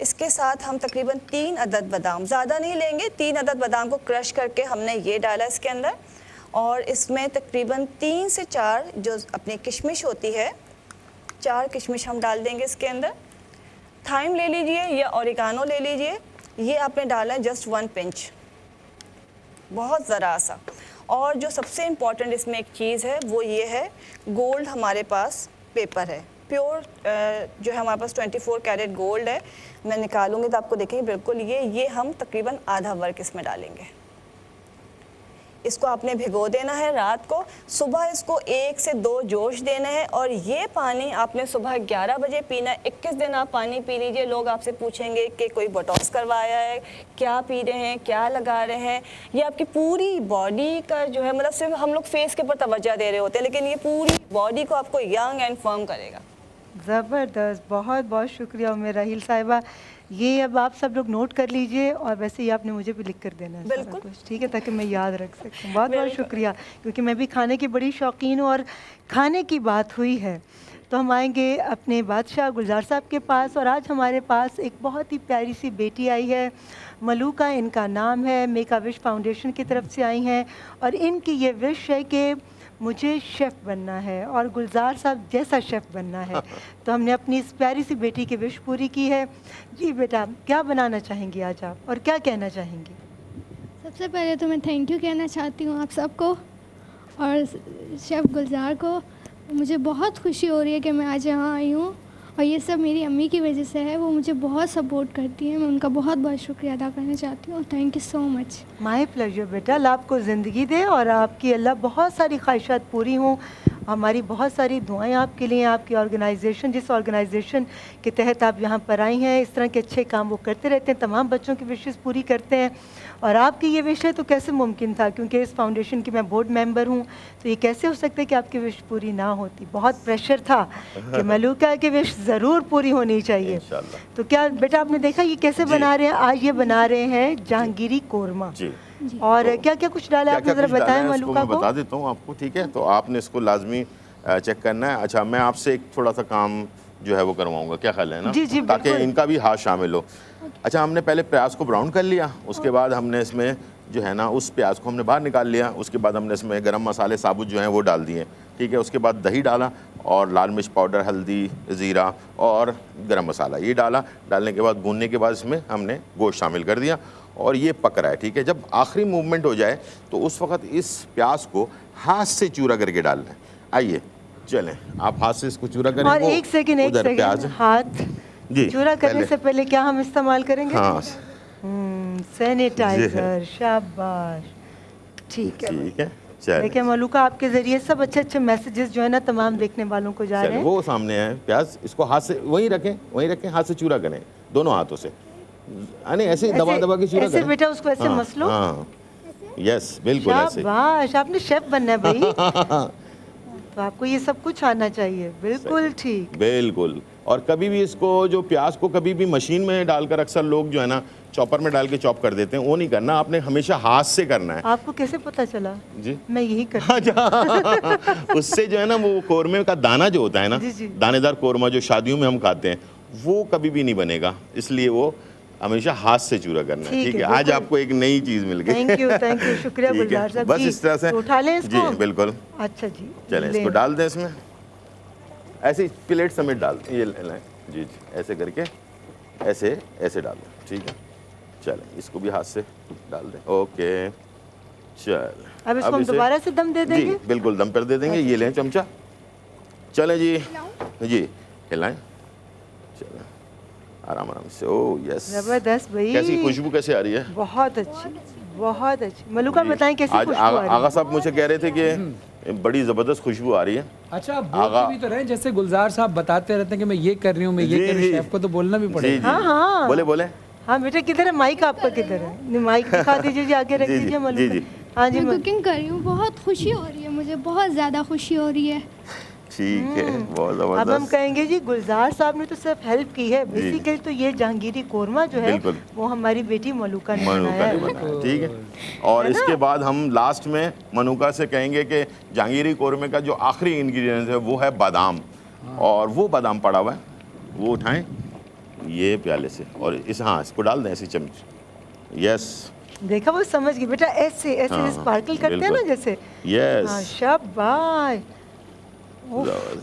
اس کے ساتھ ہم تقریباً 3 عدد بادام، زیادہ نہیں لیں گے، 3 عدد بادام کو کرش کر کے ہم نے یہ ڈالا اس کے اندر، اور اس میں تقریباً 3 سے 4 جو اپنی کشمش ہوتی ہے، 4 کشمش ہم ڈال دیں گے اس کے اندر. تھائم لے لیجئے یا اوریگانو لے لیجئے، یہ آپ نے ڈالا ہے جسٹ 1 پنچ، بہت ذرا سا. اور جو سب سے امپورٹنٹ اس میں ایک چیز ہے وہ یہ ہے، گولڈ ہمارے پاس پیپر ہے، پیور جو ہے ہمارے پاس 24 کیرٹ گولڈ ہے. میں نکالوں گی تو آپ کو دیکھیں بالکل یہ ہم تقریباً آدھا ورق اس میں ڈالیں گے. اس کو آپ نے بھگو دینا ہے رات کو، صبح اس کو 1 سے 2 جوش دینا ہے، اور یہ پانی آپ نے صبح 11 بجے پینا ہے. 21 دن آپ پانی پی لیجئے. لوگ آپ سے پوچھیں گے کہ کوئی بوٹاکس کروایا ہے، کیا پی رہے ہیں، کیا لگا رہے ہیں. یہ آپ کی پوری باڈی کا جو ہے، مطلب صرف ہم لوگ فیس کے اوپر توجہ دے رہے ہوتے ہیں، لیکن یہ پوری باڈی کو آپ کو ینگ اینڈ فرم کرے گا. زبردست، بہت بہت شکریہ ام راحیل صاحبہ. یہ اب آپ سب لوگ نوٹ کر لیجئے، اور ویسے ہی آپ نے مجھے بھی لکھ کر دینا ہے سارا بالکل. کچھ، ٹھیک ہے، تاکہ میں یاد رکھ سکوں. بہت بہت شکریہ، کیونکہ میں بھی کھانے کی بڑی شوقین ہوں، اور کھانے کی بات ہوئی ہے تو ہم آئیں گے اپنے بادشاہ گلزار صاحب کے پاس. اور آج ہمارے پاس ایک بہت ہی پیاری سی بیٹی آئی ہے، ملوکہ ان کا نام ہے، میک اے وش فاؤنڈیشن کی طرف سے آئی ہیں، اور ان کی یہ وش ہے کہ مجھے شیف بننا ہے اور گلزار صاحب جیسا شیف بننا ہے. تو ہم نے اپنی اس پیاری سی بیٹی کی وش پوری کی ہے. جی بیٹا، کیا بنانا چاہیں گی آج آپ، اور کیا کہنا چاہیں گی؟ سب سے پہلے تو میں تھینک یو کہنا چاہتی ہوں آپ سب کو اور شیف گلزار کو. مجھے بہت خوشی ہو رہی ہے کہ میں آج یہاں آئی ہوں، اور یہ سب میری امی کی وجہ سے ہے. وہ مجھے بہت سپورٹ کرتی ہیں، میں ان کا بہت بہت شکریہ ادا کرنا چاہتی ہوں. Thank you so much. My pleasure بیٹا، اللہ آپ کو زندگی دے، اور آپ کی اللہ بہت ساری خواہشات پوری ہوں. ہماری بہت ساری دعائیں آپ کے لیے. آپ کی آرگنائزیشن، جس آرگنائزیشن کے تحت آپ یہاں پر آئی ہیں، اس طرح کے اچھے کام وہ کرتے رہتے ہیں، تمام بچوں کی وشز پوری کرتے ہیں. اور آپ کی یہ وش ہے تو کیسے ممکن تھا، کیونکہ اس فاؤنڈیشن کی میں بورڈ ممبر ہوں، تو یہ کیسے ہو سکتا ہے کہ آپ کی وش پوری نہ ہوتی. بہت پریشر تھا کہ ملوکہ کی وش ضرور پوری ہونی چاہیے. تو کیا بیٹا آپ نے دیکھا یہ کیسے بنا رہے ہیں؟ آج یہ بنا رہے ہیں جہانگیری قورمہ. اور کیا کیا کچھ ڈالا آپ نے ذرا بتائیں ملوکہ کو. بتا دیتا ہوں آپ کو، ٹھیک ہے. تو آپ نے اس کو لازمی چیک کرنا ہے. اچھا، میں آپ سے ایک تھوڑا سا کام جو ہے وہ کرواؤں گا، کیا خیال ہے نا؟ جی تاکہ ان کا بھی ہاتھ شامل ہو. اچھا، ہم نے پہلے پیاز کو براؤن کر لیا، اس کے بعد ہم نے اس میں جو ہے نا اس پیاز کو ہم نے باہر نکال لیا. اس کے بعد ہم نے اس میں گرم مسالے ثابت جو ہیں وہ ڈال دیے، ٹھیک ہے. اس کے بعد دہی ڈالا، اور لال مرچ پاؤڈر، ہلدی، زیرہ اور گرم مسالہ یہ ڈالا. ڈالنے کے بعد بھوننے کے بعد اس میں ہم نے گوشت شامل کر دیا، اور یہ پک رہا ہے، ٹھیک ہے. جب آخری موومنٹ ہو جائے تو اس وقت اس پیاز کو ہاتھ سے چورا کر کے ڈالنا ہے. آئیے چلیں، آپ ہاتھ سے اس کو چورا کریں. اور ایک سیکنڈ، ہاتھ چورا کرنے سے پہلے کیا ہم استعمال کریں گے؟ ہاں، سینیٹائزر. شاباش، ٹھیک ہے ٹھیک ہے. چلیں، دیکھیں ملوکہ آپ کے ذریعے سب اچھے اچھے میسیجز جو ہے نا تمام دیکھنے والوں کو جا رہے ہیں. وہ سامنے ہے پیاز، اس کو ہاتھ سے وہیں رکھیں، ہاتھ سے چورا کریں دونوں ہاتھوں سے. ایسے دبا دبا کے چورا کریں. ایسے بیٹا اس کو ایسے مسلو. ہاں، یس، بالکل ایسے. شاباش، آپ نے شیف بننا ہے بھائی، تو آپ کو یہ سب کچھ آنا چاہیے. بالکل ٹھیک، بالکل. اور کبھی بھی اس کو جو پیاز کو کبھی بھی مشین میں ڈال کر اکثر لوگ جو ہے نا چاپر میں ڈال کے چاپ کر دیتے ہیں، وہ نہیں کرنا. آپ نے ہمیشہ ہاتھ سے کرنا ہے. آپ کو کیسے پتا چلا؟ جی میں یہی کرتی ہوں. اس سے جو ہے نا وہ قورمے کا دانہ جو ہوتا ہے نا، دانے دار قورمہ جو شادیوں میں ہم کھاتے ہیں، وہ کبھی بھی نہیں بنے گا. اس لیے وہ ہمیشہ ہاتھ سے چورا کرنا ہے. ٹھیک ہے، آج آپ کو ایک نئی چیز مل گئی. تھینک یو، شکریہ گلزار صاحب. بس اس طرح سے اٹھا لیں اس کو. جی بالکل. اچھا جی، چلیں اس کو ڈال دیں اس میں، ایسے پلیٹ سمیت ڈال دیں. یہ لائیں جی، ایسے کر کے ایسے ڈال دیں، ٹھیک ہے. چلیں اس کو بھی ہاتھ سے ڈال دیں. اوکے، چل اب اس کو ہم دوبارہ سے دم دے دیں گے. جی بالکل، دم پر دے دیں گے. یہ لیں چمچہ. چلیں جی ہلائیں. چلیں آرام سے. او یس، زبردست بھائی. کیسی خوشبو کیسے آ رہی ہے؟ بہت اچھی، بہت اچھی. ملوکہ بتائیں کیسی خوشبو آ رہی ہے؟ آغا صاحب مجھ سے کہہ رہے تھے کہ بڑی زبردست خوشبو آ رہی ہے. اچھا، بولتے بھی تو رہے، جیسے گلزار صاحب بتاتے رہتے ہیں کہ میں یہ کر رہی ہوں، میں یہ کر رہی ہوں. شیف کو تو بولنا بھی پڑے گا. ہاں بولے. ہاں بیٹا، کدھر ہے مائک؟ آپ کا کدھر ہے؟ مائک دکھا دیجیے جی، آگے رکھ دیجیے ملوکہ. ہاں جی، میں کوکنگ کر رہی ہوں، بہت خوشی ہو رہی ہے مجھے، بہت زیادہ خوشی ہو رہی ہے. ٹھیک ہے، بہت زبردست. اب ہم کہیں گے جی گلزار صاحب نے تو صرف ہیلپ کی ہے، بیسیکلی تو یہ جہانگیری قورمہ جو ہے وہ ہماری بیٹی ملوکہ نے بنایا ہے. ٹھیک ہے. اور اس کے بعد ہم لاسٹ میں ملوکہ سے کہیں گے کہ جہانگیری قورمے کا جو آخری انگریڈینٹ ہے وہ ہے بادام. اور وہ بادام پڑا ہوا ہے، وہ اٹھائیں، یہ پیالے سے اور ہاں اس کو ڈال دیں ایسی چمچ. یس دیکھا وہ سمجھ گئی بیٹا, ایسے ایسے اسپارکل کرتے ہیں نا جیسے. یس شاباش.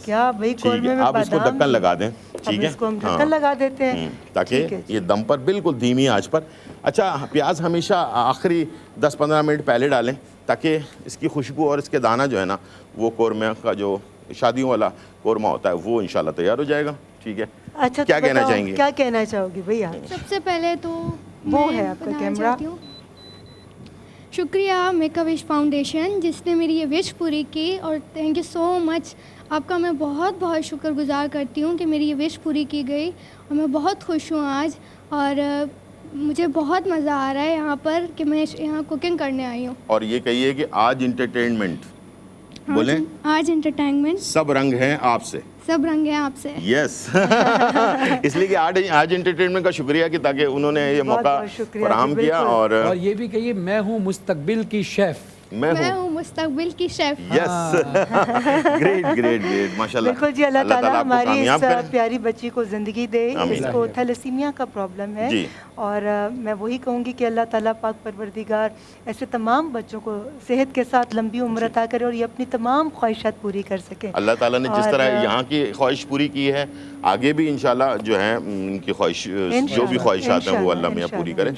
کیا بھائی قورمے میں آپ اس کو ڈھکن لگا دیں. ٹھیک ہے, اس کو ہم ڈھکن لگا دیتے ہیں تاکہ یہ دم پر بالکل دھیمی آنچ پر. اچھا پیاز ہمیشہ آخری 10-15 منٹ پہلے ڈالیں تاکہ اس کی خوشبو اور اس کے دانہ جو ہے نا وہ قورمے کا جو شادیوں والا قورمہ ہوتا ہے وہ انشاءاللہ تیار ہو جائے گا. ٹھیک ہے, اچھا کیا کہنا چاہیں گے؟ کیا کہنا چاہو گی بھئی آپ؟ سب سے پہلے تو وہ ہے آپ کا کیمرہ. شکریہ میک اے وش فاؤنڈیشن جس نے میری یہ وش پوری کی, اور تھینک یو سو مچ. آپ کا میں بہت بہت شکر گزار کرتی ہوں کہ میری یہ وش پوری کی گئی, اور میں بہت خوش ہوں آج, اور مجھے بہت مزہ آ رہا ہے یہاں پر کہ میں یہاں کوکنگ کرنے آئی ہوں. اور یہ کہیے کہ آج انٹرٹینمنٹ بولیں, آج انٹرٹینمنٹ سب رنگ ہیں آپ سے, سب رنگ ہیں آپ سے. یس اس لیے کہ آج انٹرٹینمنٹ کا شکریہ کہ تاکہ انہوں نے یہ موقع فراہم کیا. اور یہ بھی کہیے میں ہوں مستقبل کی شیف, میں ہوں مستقبل کی شیف. یس گریٹ گریٹ گریٹ ماشاءاللہ. بالکل جی, اللہ تعالیٰ ہماری اس پیاری بچی کو زندگی دے. اس کو تھیلیسیمیا کا پرابلم ہے, اور میں وہی کہوں گی کہ اللہ تعالیٰ پاک پروردگار ایسے تمام بچوں کو صحت کے ساتھ لمبی عمر عطا کرے اور یہ اپنی تمام خواہشات پوری کر سکیں. اللہ تعالیٰ نے جس طرح یہاں کی خواہش پوری کی ہے آگے بھی انشاءاللہ جو ہے ان کی خواہش جو بھی خواہشات ہیں وہ اللہ میاں پوری کرے.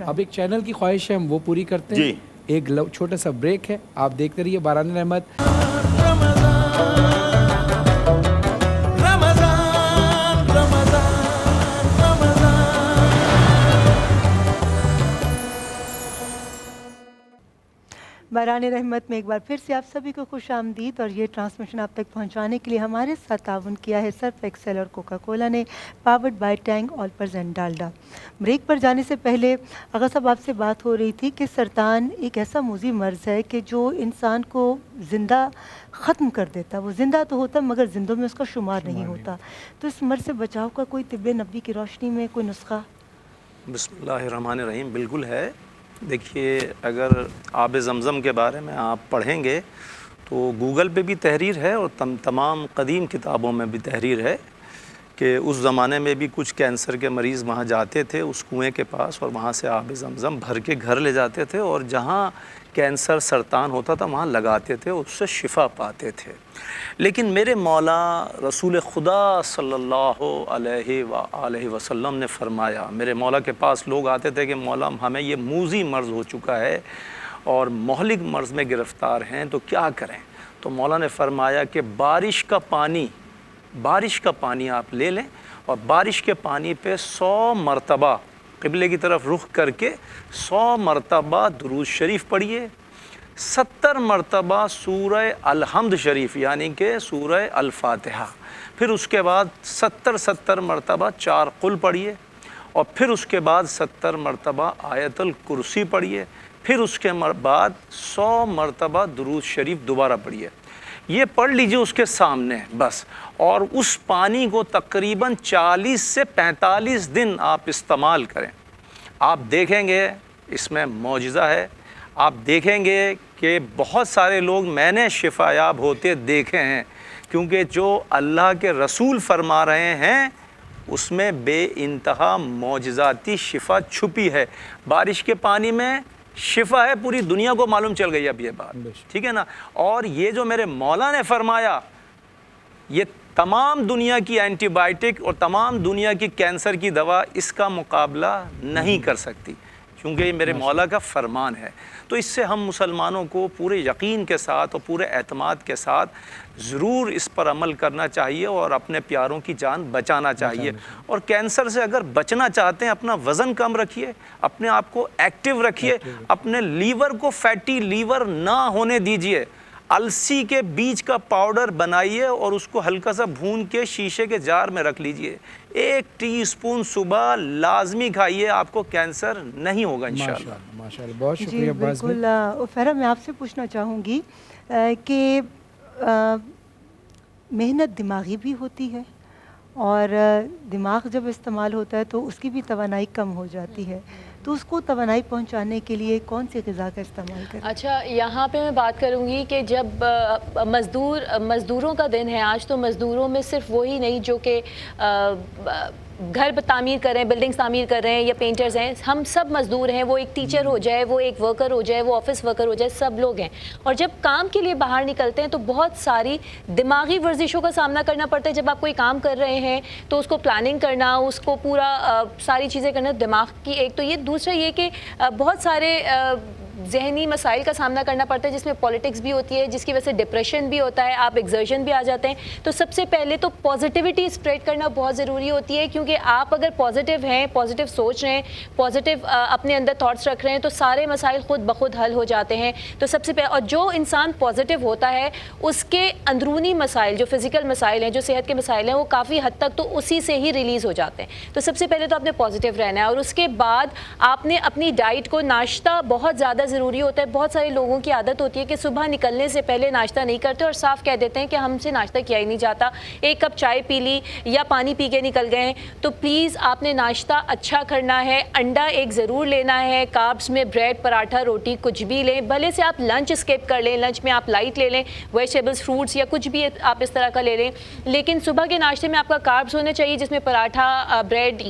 اب ایک چینل کی خواہش ہے ہم وہ پوری کرتے ہیں. ایک چھوٹا سا بریک ہے, آپ دیکھتے رہیے باران رحمت. باران رحمت میں ایک بار پھر سے آپ سبھی کو خوش آمدید, اور یہ ٹرانسمیشن آپ تک پہنچانے کے لیے ہمارے ساتھ تعاون کیا ہے سرف ایکسل اور کوکا کولا نے, powered by Tang all present Dalda. بریک پر جانے سے پہلے آغا صاحب آپ سے بات ہو رہی تھی کہ سرطان ایک ایسا موذی مرض ہے کہ جو انسان کو زندہ ختم کر دیتا. وہ زندہ تو ہوتا مگر زندوں میں اس کا شمار نہیں ہوتا. تو اس مرض سے بچاؤ کا کوئی طب نبوی کی روشنی میں کوئی نسخہ؟ بسم اللہ الرحمن الرحیم. بالکل ہے. دیکھیے اگر آب زمزم کے بارے میں آپ پڑھیں گے تو گوگل پہ بھی تحریر ہے اور تمام قدیم کتابوں میں بھی تحریر ہے کہ اس زمانے میں بھی کچھ کینسر کے مریض وہاں جاتے تھے اس کنویں کے پاس, اور وہاں سے آب زمزم بھر کے گھر لے جاتے تھے, اور جہاں کینسر سرطان ہوتا تھا وہاں لگاتے تھے, اس سے شفا پاتے تھے. لیکن میرے مولا رسول خدا صلی اللہ علیہ وآلہ وسلم نے فرمایا, میرے مولا کے پاس لوگ آتے تھے کہ مولا ہمیں یہ موذی مرض ہو چکا ہے اور مہلک مرض میں گرفتار ہیں تو کیا کریں. تو مولا نے فرمایا کہ بارش کا پانی آپ لے لیں, اور بارش کے پانی پہ 100 مرتبہ قبلے کی طرف رخ کر کے 100 مرتبہ درود شریف پڑھیے, 70 مرتبہ سورہ الحمد شریف یعنی کہ سورہ الفاتحہ, پھر اس کے بعد 70 مرتبہ 4 قل پڑھیے, اور پھر اس کے بعد 70 مرتبہ آیت الکرسی پڑھیے, پھر اس کے بعد 100 مرتبہ درود شریف دوبارہ پڑھیے. یہ پڑھ لیجئے اس کے سامنے بس, اور اس پانی کو تقریباً 40 سے 45 دن آپ استعمال کریں. آپ دیکھیں گے اس میں معجزہ ہے. آپ دیکھیں گے کہ بہت سارے لوگ میں نے شفا یاب ہوتے دیکھے ہیں, کیونکہ جو اللہ کے رسول فرما رہے ہیں اس میں بے انتہا معجزاتی شفا چھپی ہے. بارش کے پانی میں شفا ہے, پوری دنیا کو معلوم چل گئی اب یہ بات, ٹھیک ہے نا. اور یہ جو میرے مولا نے فرمایا یہ تمام دنیا کی اینٹی بائیوٹک اور تمام دنیا کی کینسر کی دوا اس کا مقابلہ نہیں کر سکتی, کیونکہ یہ میرے مولا کا فرمان ہے. تو اس سے ہم مسلمانوں کو پورے یقین کے ساتھ اور پورے اعتماد کے ساتھ ضرور اس پر عمل کرنا چاہیے اور اپنے پیاروں کی جان بچانا چاہیے. اور کینسر سے اگر بچنا چاہتے ہیں اپنا وزن کم رکھیے, اپنے آپ کو ایکٹیو رکھیے, اپنے لیور کو فیٹی لیور نہ ہونے دیجیے. السی کے بیج کا پاؤڈر بنائیے اور اس کو ہلکا سا بھون کے شیشے کے جار میں رکھ لیجئے, 1 ٹی اسپون صبح لازمی کھائیے, آپ کو کینسر نہیں ہوگا انشاءاللہ. ماشاءاللہ, بہت شکریہ. جی بالکل. فہرا میں آپ سے پوچھنا چاہوں گی کہ محنت دماغی بھی ہوتی ہے, اور دماغ جب استعمال ہوتا ہے تو اس کی بھی توانائی کم ہو جاتی ہے, تو اس کو توانائی پہنچانے کے لیے کون سی غذا کا استعمال کریں؟ اچھا, یہاں پہ میں بات کروں گی کہ جب مزدوروں کا دن ہے آج, تو مزدوروں میں صرف وہی نہیں جو کہ گھر تعمیر کر رہے ہیں, بلڈنگس تعمیر کر رہے ہیں, یا پینٹرز ہیں, ہم سب مزدور ہیں. وہ ایک ٹیچر ہو جائے, وہ ایک ورکر ہو جائے, وہ آفس ورکر ہو جائے, سب لوگ ہیں. اور جب کام کے لیے باہر نکلتے ہیں تو بہت ساری دماغی ورزشوں کا سامنا کرنا پڑتا ہے. جب آپ کوئی کام کر رہے ہیں تو اس کو پلاننگ کرنا, اس کو پورا ساری چیزیں کرنا دماغ کی ایک تو یہ, دوسرا یہ کہ بہت سارے ذہنی مسائل کا سامنا کرنا پڑتا ہے جس میں پولیٹکس بھی ہوتی ہے, جس کی وجہ سے ڈپریشن بھی ہوتا ہے, آپ ایگزرشن بھی آ جاتے ہیں. تو سب سے پہلے تو پازیٹیوٹی اسپریڈ کرنا بہت ضروری ہوتی ہے, کیونکہ آپ اگر پازیٹیو ہیں, پازیٹیو سوچ رہے ہیں, پازیٹیو اپنے اندر تھاٹس رکھ رہے ہیں تو سارے مسائل خود بخود حل ہو جاتے ہیں. تو سب سے پہلے, اور جو انسان پازیٹیو ہوتا ہے اس کے اندرونی مسائل, جو فزیکل مسائل ہیں, جو صحت کے مسائل ہیں, وہ کافی حد تک تو اسی سے ہی ریلیز ہو جاتے ہیں. تو سب سے پہلے تو آپ نے پازیٹیو رہنا ہے, اور اس کے بعد آپ نے اپنی ڈائٹ کو, ناشتہ بہت زیادہ ضروری ہوتا ہے. بہت سارے لوگوں کی عادت ہوتی ہے کہ صبح نکلنے سے پہلے ناشتہ نہیں کرتے اور صاف کہہ دیتے ہیں کہ ہم سے ناشتہ کیا ہی نہیں جاتا, ایک کپ چائے پی لی یا پانی پی کے نکل گئے. تو پلیز آپ نے ناشتہ اچھا کرنا ہے, انڈا ایک ضرور لینا ہے, کاربس میں بریڈ, پراٹھا, روٹی کچھ بھی لیں, بھلے سے آپ لنچ اسکپ کر لیں, لنچ میں آپ لائٹ لے لیں, ویجیٹیبلس, فروٹس یا کچھ بھی آپ اس طرح کا لے لیں, لیکن صبح کے ناشتے میں آپ کا کاربس ہونا چاہیے جس میں پراٹھا, بریڈ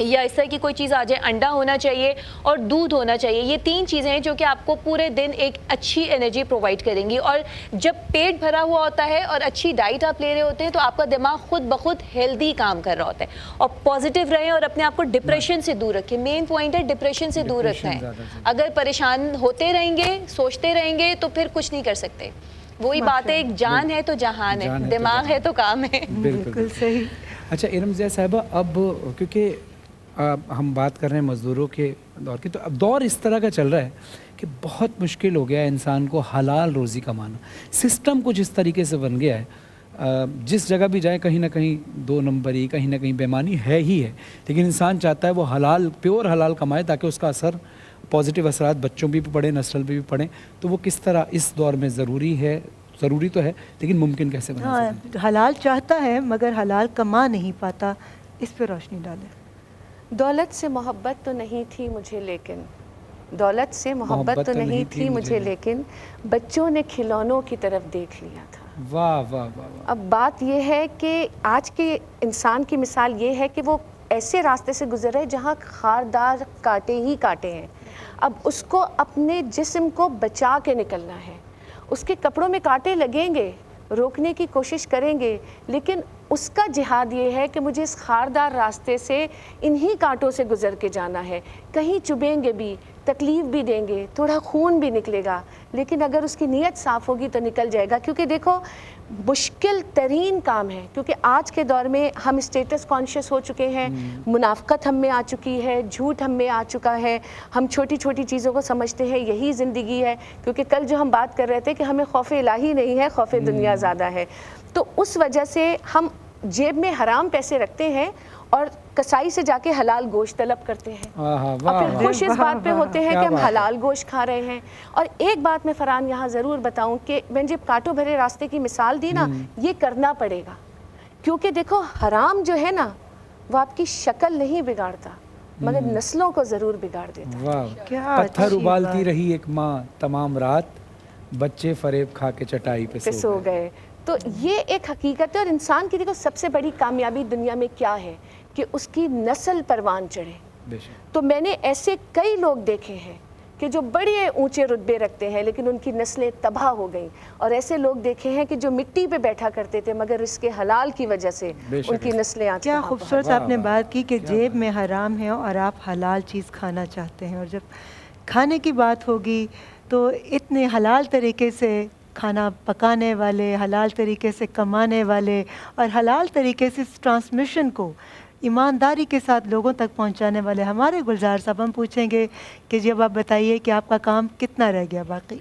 یا اس طرح کی کوئی چیز آ جائے, انڈا ہونا چاہیے اور دودھ ہونا چاہیے. یہ 3 چیزیں ہیں جو کہ آپ کو پورے دن ایک اچھی انرجی پرووائڈ کریں گی. اور جب پیٹ بھرا ہوا ہوتا ہے اور اچھی ڈائٹ آپ لے رہے ہوتے ہیں تو آپ کا دماغ خود بخود ہیلدی کام کر رہا ہوتا ہے. اور پازیٹیو رہیں اور اپنے آپ کو ڈپریشن سے دور رکھیں. مین پوائنٹ ہے ڈپریشن سے دور رکھنا ہے. اگر پریشان ہوتے رہیں گے, سوچتے رہیں گے تو پھر کچھ نہیں کر سکتے. وہی بات ہے, ایک جان ہے تو جہان ہے, دماغ ہے تو کام ہے. بالکل صحیح. اچھا ارم زیہ صاحبہ, اب کیونکہ ہم بات کر رہے ہیں مزدوروں کے دور کی, تو اب دور اس طرح کا چل رہا ہے کہ بہت مشکل ہو گیا ہے انسان کو حلال روزی کمانا. سسٹم کچھ اس طریقے سے بن گیا ہے, جس جگہ بھی جائے کہیں نہ کہیں 2 نمبری, کہیں نہ کہیں بےمانی ہے ہی ہے. لیکن انسان چاہتا ہے وہ حلال, پیور حلال کمائے تاکہ اس کا اثر, پازیٹیو اثرات بچوں پہ بھی پڑیں, نسل پہ بھی پڑیں. تو وہ کس طرح اس دور میں ضروری ہے, ضروری تو ہے لیکن ممکن کیسے بنا سکتے ہیں؟ حلال چاہتا ہے مگر حلال کما نہیں پاتا, اس پہ روشنی ڈالیں. دولت سے محبت تو نہیں تھی مجھے, لیکن دولت سے محبت تو نہیں تھی مجھے, لیکن بچوں نے کھلونوں کی طرف دیکھ لیا تھا. واہ واہ واہ. اب بات یہ ہے کہ آج کے انسان کی مثال یہ ہے کہ وہ ایسے راستے سے گزر رہے جہاں خاردار کانٹے ہی کانٹے ہیں. اب اس کو اپنے جسم کو بچا کے نکلنا ہے. اس کے کپڑوں میں کانٹے لگیں گے, روکنے کی کوشش کریں گے, لیکن اس کا جہاد یہ ہے کہ مجھے اس خاردار راستے سے انہی کانٹوں سے گزر کے جانا ہے. کہیں چبھیں گے بھی, تکلیف بھی دیں گے, تھوڑا خون بھی نکلے گا, لیکن اگر اس کی نیت صاف ہوگی تو نکل جائے گا. کیونکہ دیکھو مشکل ترین کام ہے, کیونکہ آج کے دور میں ہم اسٹیٹس کانشیس ہو چکے ہیں, منافقت ہم میں آ چکی ہے, جھوٹ ہم میں آ چکا ہے, ہم چھوٹی چھوٹی چیزوں کو سمجھتے ہیں یہی زندگی ہے. کیونکہ کل جو ہم بات کر رہے تھے کہ ہمیں خوف الہی نہیں ہے, خوف دنیا زیادہ ہے. تو اس وجہ سے ہم جیب میں حرام پیسے رکھتے ہیں اور کسائی سے جا کے حلال گوشت طلب کرتے ہیں, اور پھر خوش اس بات پہ ہوتے ہیں کہ ہم حلال گوشت کھا رہے ہیں. اور ایک بات میں فرحان یہاں ضرور بتاؤں کہ میں نے جب کانٹوں بھرے راستے کی مثال دی نا, یہ کرنا پڑے گا. کیونکہ دیکھو حرام جو ہے نا وہ آپ کی شکل نہیں بگاڑتا مگر نسلوں کو ضرور بگاڑ دیتا ہے. پتھر ابالتی رہی ایک ماں تمام رات, بچے فریب کھا کے چٹائی پہ سو گئے. تو یہ ایک حقیقت ہے. اور انسان کی دیکھو سب سے بڑی کامیابی دنیا میں کیا ہے کہ اس کی نسل پروان چڑھے. تو میں نے ایسے کئی لوگ دیکھے ہیں کہ جو بڑے اونچے رتبے رکھتے ہیں لیکن ان کی نسلیں تباہ ہو گئیں, اور ایسے لوگ دیکھے ہیں کہ جو مٹی پہ بیٹھا کرتے تھے مگر اس کے حلال کی وجہ سے ان کی نسلیں آج. کیا خوبصورت آپ نے بات کی کہ جیب میں حرام ہے اور آپ حلال چیز کھانا چاہتے ہیں, اور جب کھانے کی بات ہوگی تو اتنے حلال طریقے سے کھانا پکانے والے, حلال طریقے سے کمانے والے, اور حلال طریقے سے اس ٹرانسمیشن کو ایمانداری کے ساتھ لوگوں تک پہنچانے والے ہمارے گلزار صاحب. ہم پوچھیں گے کہ جب آپ بتائیے کہ آپ کا کام کتنا رہ گیا باقی.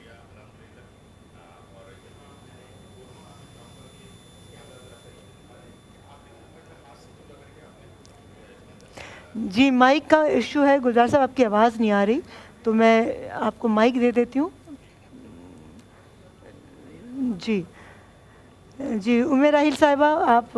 جی مائک کا ایشو ہے گلزار صاحب, آپ کی آواز نہیں آ رہی, تو میں آپ کو مائک دے دیتی ہوں. جی جی عمر راحیل صاحبہ, آپ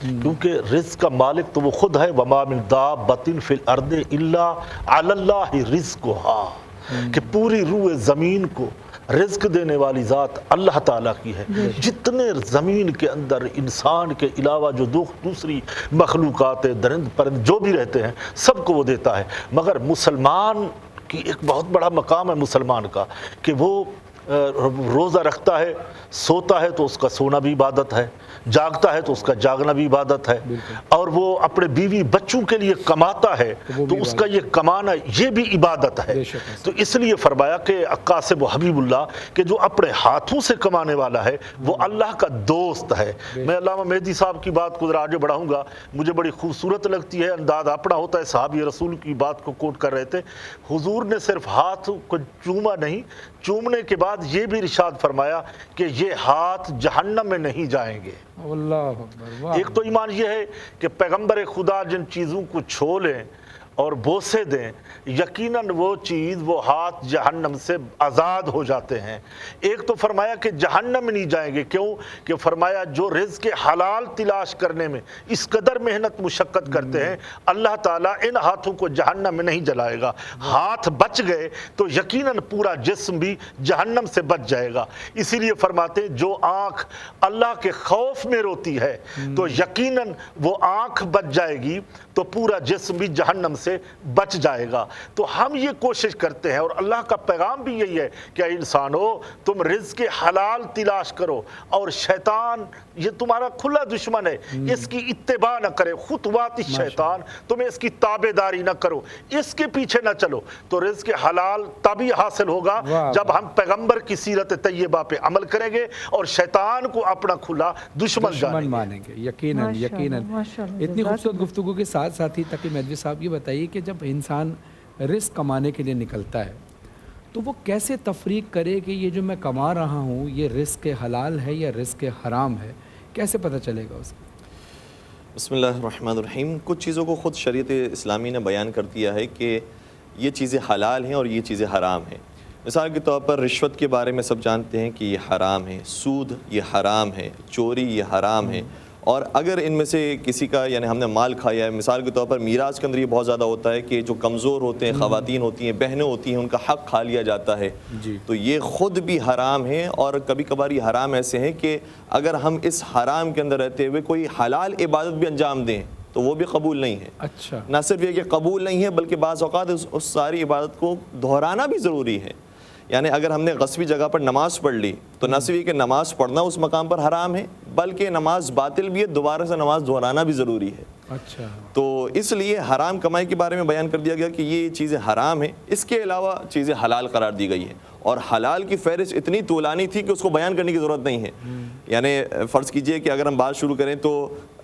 کیونکہ رزق کا مالک تو وہ خود ہے، وما من دابۃ فی الارض الا علی اللہ رزقها، کہ پوری روح زمین کو رزق دینے والی ذات اللہ تعالیٰ کی ہے۔ جتنے زمین کے اندر انسان کے علاوہ جو دوسری مخلوقات درند پرند جو بھی رہتے ہیں سب کو وہ دیتا ہے، مگر مسلمان کی ایک بہت بڑا مقام ہے مسلمان کا کہ وہ روزہ رکھتا ہے، سوتا ہے تو اس کا سونا بھی عبادت ہے، جاگتا ہے تو اس کا جاگنا بھی عبادت ہے، اور وہ اپنے بیوی بچوں کے لیے کماتا ہے تو اس کا یہ کمانا یہ بھی عبادت ہے۔ تو اس لیے فرمایا کہ قاسم و حبیب اللہ کہ جو اپنے ہاتھوں سے کمانے والا ہے وہ اللہ کا دوست ہے۔ میں علامہ مہدی صاحب کی بات کو ذرا آگے بڑھاؤں گا، مجھے بڑی خوبصورت لگتی ہے، انداز اپنا ہوتا ہے، صحابی رسول کی بات کو کوٹ کر رہے تھے، حضور نے صرف ہاتھ کو چوما نہیں، چومنے کے بعد یہ بھی ارشاد فرمایا کہ یہ ہاتھ جہنم میں نہیں جائیں گے۔ اللہ اکبر۔ ایک تو ایمان یہ ہے کہ پیغمبر خدا جن چیزوں کو چھو لیں اور بوسے دیں، یقیناً وہ چیز وہ ہاتھ جہنم سے آزاد ہو جاتے ہیں۔ ایک تو فرمایا کہ جہنم میں نہیں جائیں گے، کیوں کہ فرمایا جو رزق حلال تلاش کرنے میں اس قدر محنت مشقت کرتے ہیں اللہ تعالیٰ ان ہاتھوں کو جہنم میں نہیں جلائے گا۔ ہاتھ بچ گئے تو یقیناً پورا جسم بھی جہنم سے بچ جائے گا۔ اسی لیے فرماتے ہیں جو آنکھ اللہ کے خوف میں روتی ہے تو یقیناً وہ آنکھ بچ جائے گی تو پورا جسم بھی جہنم سے بچ جائے گا۔ تو ہم یہ کوشش کرتے ہیں، اور اللہ کا پیغام بھی یہی ہے کہ اے انسانو تم رزق حلال تلاش کرو، اور شیطان یہ تمہارا کھلا دشمن ہے، اس کی اتباع نہ کرے، خطوات الشیطان، تمہیں اس کی تابع داری نہ کرو، اس کے پیچھے نہ چلو، تو رزق حلال تبھی حاصل ہوگا جب ہم پیغمبر کی سیرت طیبہ پہ عمل کریں گے اور شیطان کو اپنا کھلا دشمن مانیں گے۔ یقیناً یقیناً۔ اتنی خوبصورت گفتگو کے ساتھ ساتھ ہی تقی مہدوی صاحب یہ بتائیے کہ جب انسان رزق کمانے کے لیے نکلتا ہے تو وہ کیسے تفریق کرے کہ یہ جو میں کما رہا ہوں یہ رزق حلال ہے یا رزق حرام ہے، کیسے پتہ چلے گا اس کو؟ بسم اللہ الرحمن الرحیم۔ کچھ چیزوں کو خود شریعت اسلامی نے بیان کر دیا ہے کہ یہ چیزیں حلال ہیں اور یہ چیزیں حرام ہیں۔ مثال کے طور پر رشوت کے بارے میں سب جانتے ہیں کہ یہ حرام ہے، سود یہ حرام ہے، چوری یہ حرام ہے، اور اگر ان میں سے کسی کا یعنی ہم نے مال کھایا ہے، مثال کے طور پر میراث کے اندر یہ بہت زیادہ ہوتا ہے کہ جو کمزور ہوتے ہیں، خواتین ہوتی ہیں، بہنیں ہوتی ہیں، ان کا حق کھا لیا جاتا ہے، تو یہ خود بھی حرام ہے۔ اور کبھی کبھار یہ حرام ایسے ہیں کہ اگر ہم اس حرام کے اندر رہتے ہوئے کوئی حلال عبادت بھی انجام دیں تو وہ بھی قبول نہیں ہے۔ اچھا، نہ صرف یہ کہ قبول نہیں ہے بلکہ بعض اوقات اس ساری عبادت کو دہرانا بھی ضروری ہے۔ یعنی اگر ہم نے غصبی جگہ پر نماز پڑھ لی تو نہ صرف یہ کہ نماز پڑھنا اس مقام پر حرام ہے بلکہ نماز باطل بھی ہے، دوبارہ سے نماز دہرانا بھی ضروری ہے۔ اچھا، تو اس لیے حرام کمائی کے بارے میں بیان کر دیا گیا کہ یہ چیزیں حرام ہیں، اس کے علاوہ چیزیں حلال قرار دی گئی ہیں، اور حلال کی فہرست اتنی طولانی تھی کہ اس کو بیان کرنے کی ضرورت نہیں ہے۔ یعنی فرض کیجئے کہ اگر ہم بات شروع کریں تو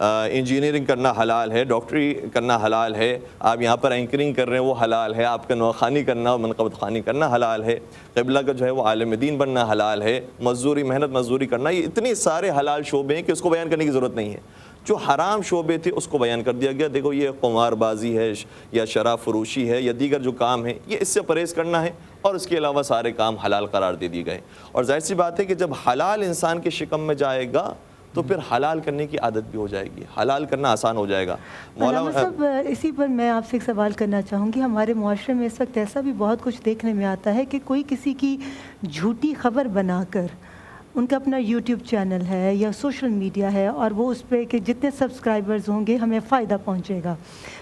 انجینئرنگ کرنا حلال ہے، ڈاکٹری کرنا حلال ہے، آپ یہاں پر اینکرنگ کر رہے ہیں وہ حلال ہے، آپ کا نوخوانی کرنا اور منقبت خوانی کرنا حلال ہے، قبلہ کا جو ہے وہ عالم دین بننا حلال ہے، مزدوری محنت مزدوری کرنا، یہ اتنے سارے حلال شعبے ہیں کہ اس کو بیان کرنے کی ضرورت نہیں ہے۔ جو حرام شعبے تھے اس کو بیان کر دیا گیا، دیکھو یہ قمار بازی ہے یا شراب فروشی ہے یا دیگر جو کام ہیں یہ اس سے پرہیز کرنا ہے، اور اس کے علاوہ سارے کام حلال قرار دے دیے گئے۔ اور ظاہر سی بات ہے کہ جب حلال انسان کے شکم میں جائے گا تو پھر حلال کرنے کی عادت بھی ہو جائے گی، حلال کرنا آسان ہو جائے گا۔ مولانا صاحب اسی پر میں آپ سے ایک سوال کرنا چاہوں گی، ہمارے معاشرے میں اس وقت ایسا بھی بہت کچھ دیکھنے میں آتا ہے کہ کوئی کسی کی جھوٹی خبر بنا کر، ان کا اپنا یوٹیوب چینل ہے یا سوشل میڈیا ہے اور وہ اس پہ کہ جتنے سبسکرائبرز ہوں گے ہمیں فائدہ پہنچے گا،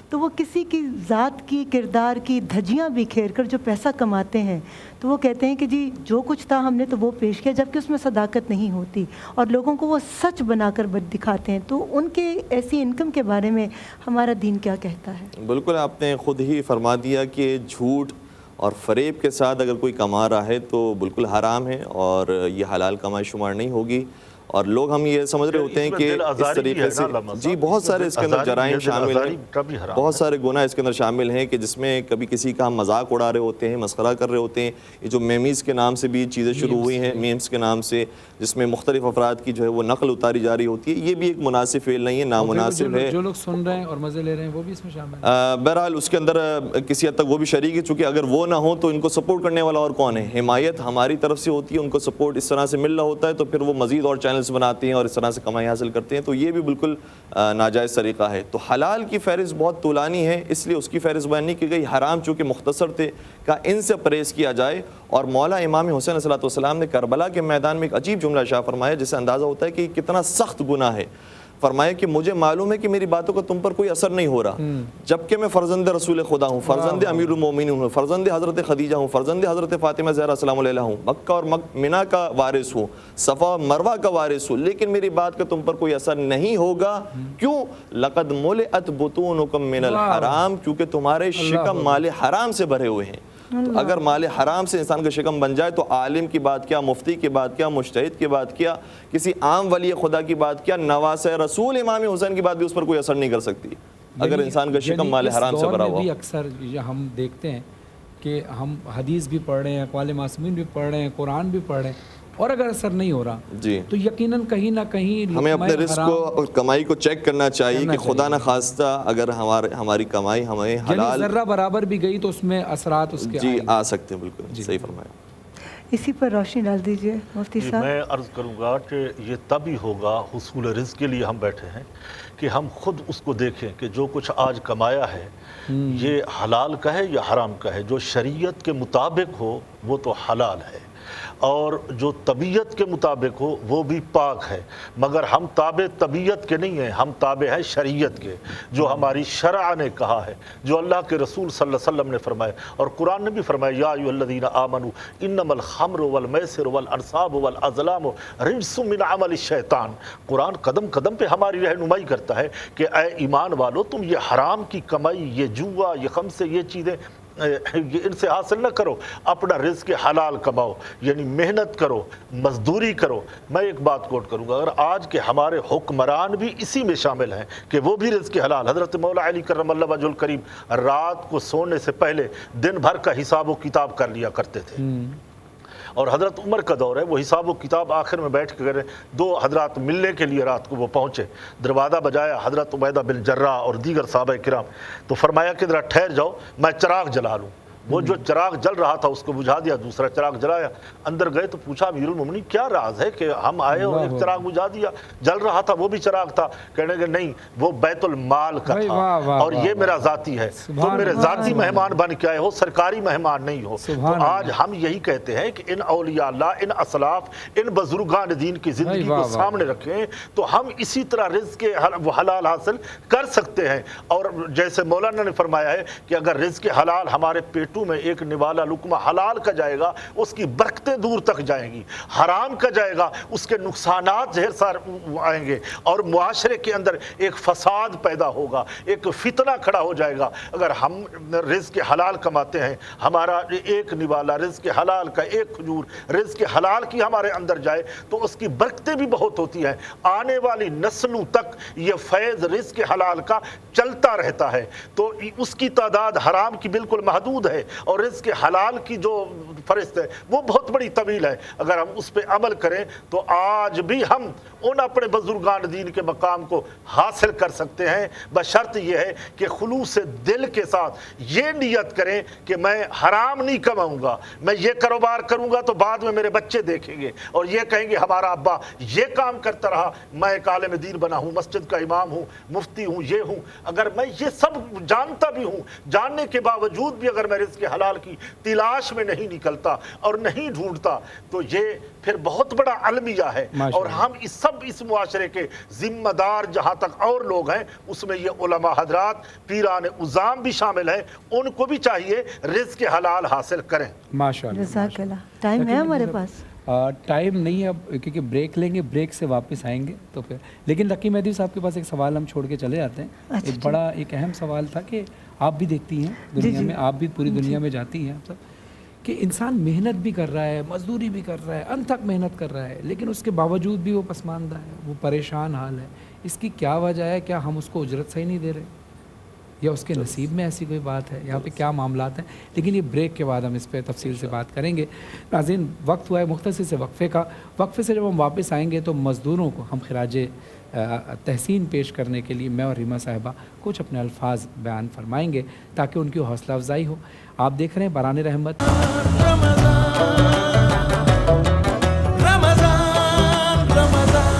تو وہ کسی کی ذات کی کردار کی دھجیاں بکھیر کر جو پیسہ کماتے ہیں تو وہ کہتے ہیں کہ جی جو کچھ تھا ہم نے تو وہ پیش کیا، جبکہ اس میں صداقت نہیں ہوتی اور لوگوں کو وہ سچ بنا کر دکھاتے ہیں۔ تو ان کے ایسی انکم کے بارے میں ہمارا دین کیا کہتا ہے؟ بالکل آپ نے خود ہی فرما دیا کہ جھوٹ اور فریب کے ساتھ اگر کوئی کما رہا ہے تو بالکل حرام ہے اور یہ حلال کمائی شمار نہیں ہوگی، اور لوگ ہم یہ سمجھ رہے ہوتے ہیں کہ اس طریقے سے جی بہت سارے اس کے اندر جرائم شامل ہیں، بہت سارے گناہ اس کے اندر شامل ہیں کہ جس میں کبھی کسی کا ہم مذاق اڑا رہے ہوتے ہیں، مسخرہ کر رہے ہوتے ہیں۔ یہ جو میمیز کے نام سے بھی چیزیں شروع ہوئی ہیں، میمز کے نام سے، جس میں مختلف افراد کی جو ہے وہ نقل اتاری جاری ہوتی ہے، یہ بھی ایک مناسب فعل نہیں ہے، نامناسب ہے۔ جو لوگ سن رہے ہیں اور مزے لے رہے ہیں وہ بھی اس میں شامل ہیں۔ بہرحال اس کے اندر کسی حد تک وہ بھی شریک ہے، چونکہ اگر وہ نہ ہو تو ان کو سپورٹ کرنے والا اور کون ہے؟ حمایت ہماری طرف سے ہوتی ہے، ان کو سپورٹ اس طرح سے مل رہا ہوتا ہے تو پھر وہ مزید اور چینل چینلز بناتے ہیں اور اس طرح سے کمائی حاصل کرتے ہیں، تو یہ بھی بالکل ناجائز طریقہ ہے۔ تو حلال کی فہرست بہت طولانی ہے، اس لیے اس کی فہرست بیان نہیں کی گئی۔ حرام چونکہ مختصر تھے، کہ ان سے پرہیز کیا جائے۔ اور مولا امام حسین علیہ السلام نے کربلا کے میدان میں ایک عجیب جملہ شاہ فرمایا جس سے اندازہ ہوتا ہے کہ یہ کتنا سخت گناہ ہے۔ فرمایا کہ مجھے معلوم ہے کہ میری باتوں کا تم پر کوئی اثر نہیں ہو رہا، جبکہ میں فرزند رسول خدا ہوں، فرزند امیر المومنین ہوں، فرزند حضرت خدیجہ ہوں، فرزند حضرت فاطمہ زہرا السلام علیہ ہوں، مکہ اور منی کا وارث ہوں، صفا مروہ کا وارث ہوں، لیکن میری بات کا تم پر کوئی اثر نہیں ہوگا۔ کیوں؟ لقد ملئت بطونکم من الحرام، کیونکہ تمہارے شکم مال حرام سے بھرے ہوئے ہیں۔ تو اگر مال حرام سے انسان کا شکم بن جائے تو عالم کی بات کیا، مفتی کی بات کیا، مجتہد کی بات کیا، کسی عام ولی خدا کی بات کیا، نواسہ رسول امام حسین کی بات بھی اس پر کوئی اثر نہیں کر سکتی اگر انسان کا شکم مال حرام سے بھرا ہوا۔ اکثر ہم دیکھتے ہیں کہ ہم حدیث بھی پڑھ رہے ہیں، اقوال معصومین بھی پڑھ رہے ہیں، قرآن بھی پڑھ رہے ہیں، اور اگر اثر نہیں ہو رہا تو یقیناً کہیں نہ کہیں ہمیں اپنے رزق کو اور کمائی کو چیک کرنا چاہیے کہ خدا نہ خواستہ اگر ہماری کمائی ہمیں حلال ذرہ برابر بھی گئی تو اس میں اثرات اس کے آ سکتے ہیں۔ بالکل صحیح فرمایا۔ اسی پر روشنی ڈال دیجئے مفتی صاحب۔ میں عرض کروں گا کہ یہ تب ہی ہوگا، حصول رزق کے لیے ہم بیٹھے ہیں، کہ ہم خود اس کو دیکھیں کہ جو کچھ آج کمایا ہے یہ حلال کا ہے یا حرام کا ہے۔ جو شریعت کے مطابق ہو وہ تو حلال ہے، اور جو طبیعت کے مطابق ہو وہ بھی پاک ہے، مگر ہم تابع طبیعت کے نہیں ہیں، ہم تابع ہیں شریعت کے، جو ہماری شرع نے کہا ہے، جو اللہ کے رسول صلی اللہ علیہ وسلم نے فرمایا، اور قرآن نے بھی فرمایا یا ایھا الذین آمنوا انما الخمر والمیسر والانصاب والازلام رجس من عمل الشیطان۔ قرآن قدم قدم پہ ہماری رہنمائی کرتا ہے کہ اے ایمان والو، تم یہ حرام کی کمائی، یہ جوا، یہ خمسے، یہ چیزیں ان سے حاصل نہ کرو، اپنا رزق حلال کماؤ، یعنی محنت کرو، مزدوری کرو۔ میں ایک بات کوٹ کروں گا، اگر آج کے ہمارے حکمران بھی اسی میں شامل ہیں کہ وہ بھی رزق حلال، حضرت مولا علی کرم اللہ وجہ الکریم رات کو سونے سے پہلے دن بھر کا حساب و کتاب کر لیا کرتے تھے، اور حضرت عمر کا دور ہے، وہ حساب و کتاب آخر میں بیٹھ کے کریں۔ دو حضرات ملنے کے لیے رات کو وہ پہنچے، دروازہ بجایا، حضرت عبیدہ بن جراح اور دیگر صحابہ کرام، تو فرمایا کہ ذرا ٹھہر جاؤ میں چراغ جلا لوں۔ وہ جو چراغ جل رہا تھا اس کو بجھا دیا، دوسرا چراغ جلایا، اندر گئے تو پوچھا امیر المومنین کیا راز ہے کہ ہم آئے اور ایک چراغ بجھا دیا، جل رہا تھا وہ بھی چراغ تھا؟ کہنے کہ نہیں، وہ بیت المال کا تھا اور یہ میرا ذاتی ہے، تو میرے ذاتی مہمان بن کے آئے ہو، سرکاری مہمان نہیں ہو۔ تو آج ہم یہی کہتے ہیں کہ ان اولیاء اللہ، ان اسلاف، ان بزرگان دین کی زندگی کو سامنے رکھیں تو ہم اسی طرح رزق حلال حاصل کر سکتے ہیں۔ اور جیسے مولانا نے فرمایا ہے کہ اگر رزق حلال ہمارے پیٹوں میں ایک نوالا لقمہ حلال کا جائے گا اس کی برکتیں دور تک جائیں گی، حرام کا جائے گا اس کے نقصانات ڈھیر سارے آئیں گے، اور معاشرے کے اندر ایک فساد پیدا ہوگا، ایک فتنہ کھڑا ہو جائے گا۔ اگر ہم رزق حلال کماتے ہیں، ہمارا ایک نوالا رزق حلال کا، ایک کھجور رزق حلال کی ہمارے اندر جائے تو اس کی برکتیں بھی بہت ہوتی ہیں، آنے والی نسلوں تک یہ فیض رزق حلال کا چلتا رہتا ہے۔ تو اس کی تعداد حرام کی بالکل محدود ہے، اور رزق حلال کی جو فہرست ہے وہ بہت بڑی طویل ہے۔ اگر ہم اس پہ عمل کریں تو آج بھی ہم ان اپنے بزرگان دین کے مقام کو حاصل کر سکتے ہیں، بشرط یہ ہے کہ خلوص دل کے ساتھ یہ نیت کریں کہ میں حرام نہیں کماؤں گا، میں یہ کاروبار کروں گا تو بعد میں میرے بچے دیکھیں گے اور یہ کہیں گے ہمارا ابا یہ کام کرتا رہا، میں ایک عالم دین بنا ہوں، مسجد کا امام ہوں، مفتی ہوں، یہ ہوں۔ اگر میں یہ سب جانتا بھی ہوں، جاننے کے باوجود بھی اگر میں رزق حلال کی تلاش میں نہیں نکلتا اور نہیں ڈھونڈتا تو یہ پھر بہت بڑا المیہ ہے، اور ہم اس معاشرے کے ذمہ دار جہاں تک اور لوگ ہیں اس میں یہ علماء حضرات، پیران عظام بھی شامل ہیں، ان کو بھی چاہیے رزق حلال حاصل کریں۔ ماشاءاللہ۔ جزاک اللہ۔ ٹائم ہے ہمارے پاس؟ ٹائم نہیں ہے اب، کیونکہ بریک لیں گے، بریک سے واپس آئیں گے تو پھر، لیکن لکی مہدی صاحب کے پاس ایک سوال ہم چھوڑ کے چلے جاتے ہیں۔ ایک بڑا ایک اہم سوال تھا کہ آپ بھی دیکھتی ہیں دنیا میں، آپ بھی پوری دنیا میں جاتی ہیں آپ سب، کہ انسان محنت بھی کر رہا ہے، مزدوری بھی کر رہا ہے، انتھک محنت کر رہا ہے، لیکن اس کے باوجود بھی وہ پسماندہ ہے، وہ پریشان حال ہے۔ اس کی کیا وجہ ہے؟ کیا ہم اس کو اجرت صحیح نہیں دے رہے، یا اس کے نصیب میں ایسی کوئی بات ہے؟ یہاں پہ کیا معاملات ہیں؟ لیکن یہ بریک کے بعد ہم اس پہ تفصیل سے بات کریں گے۔ ناظرین، وقت ہوا ہے مختصر سے وقفے کا۔ وقفے سے جب ہم واپس آئیں گے تو مزدوروں کو ہم خراج تحسین پیش کرنے کے لیے میں اور ریما صاحبہ کچھ اپنے الفاظ بیان فرمائیں گے تاکہ ان کی حوصلہ افزائی ہو۔ آپ دیکھ رہے ہیں بران رحمت۔ رمضان رمضان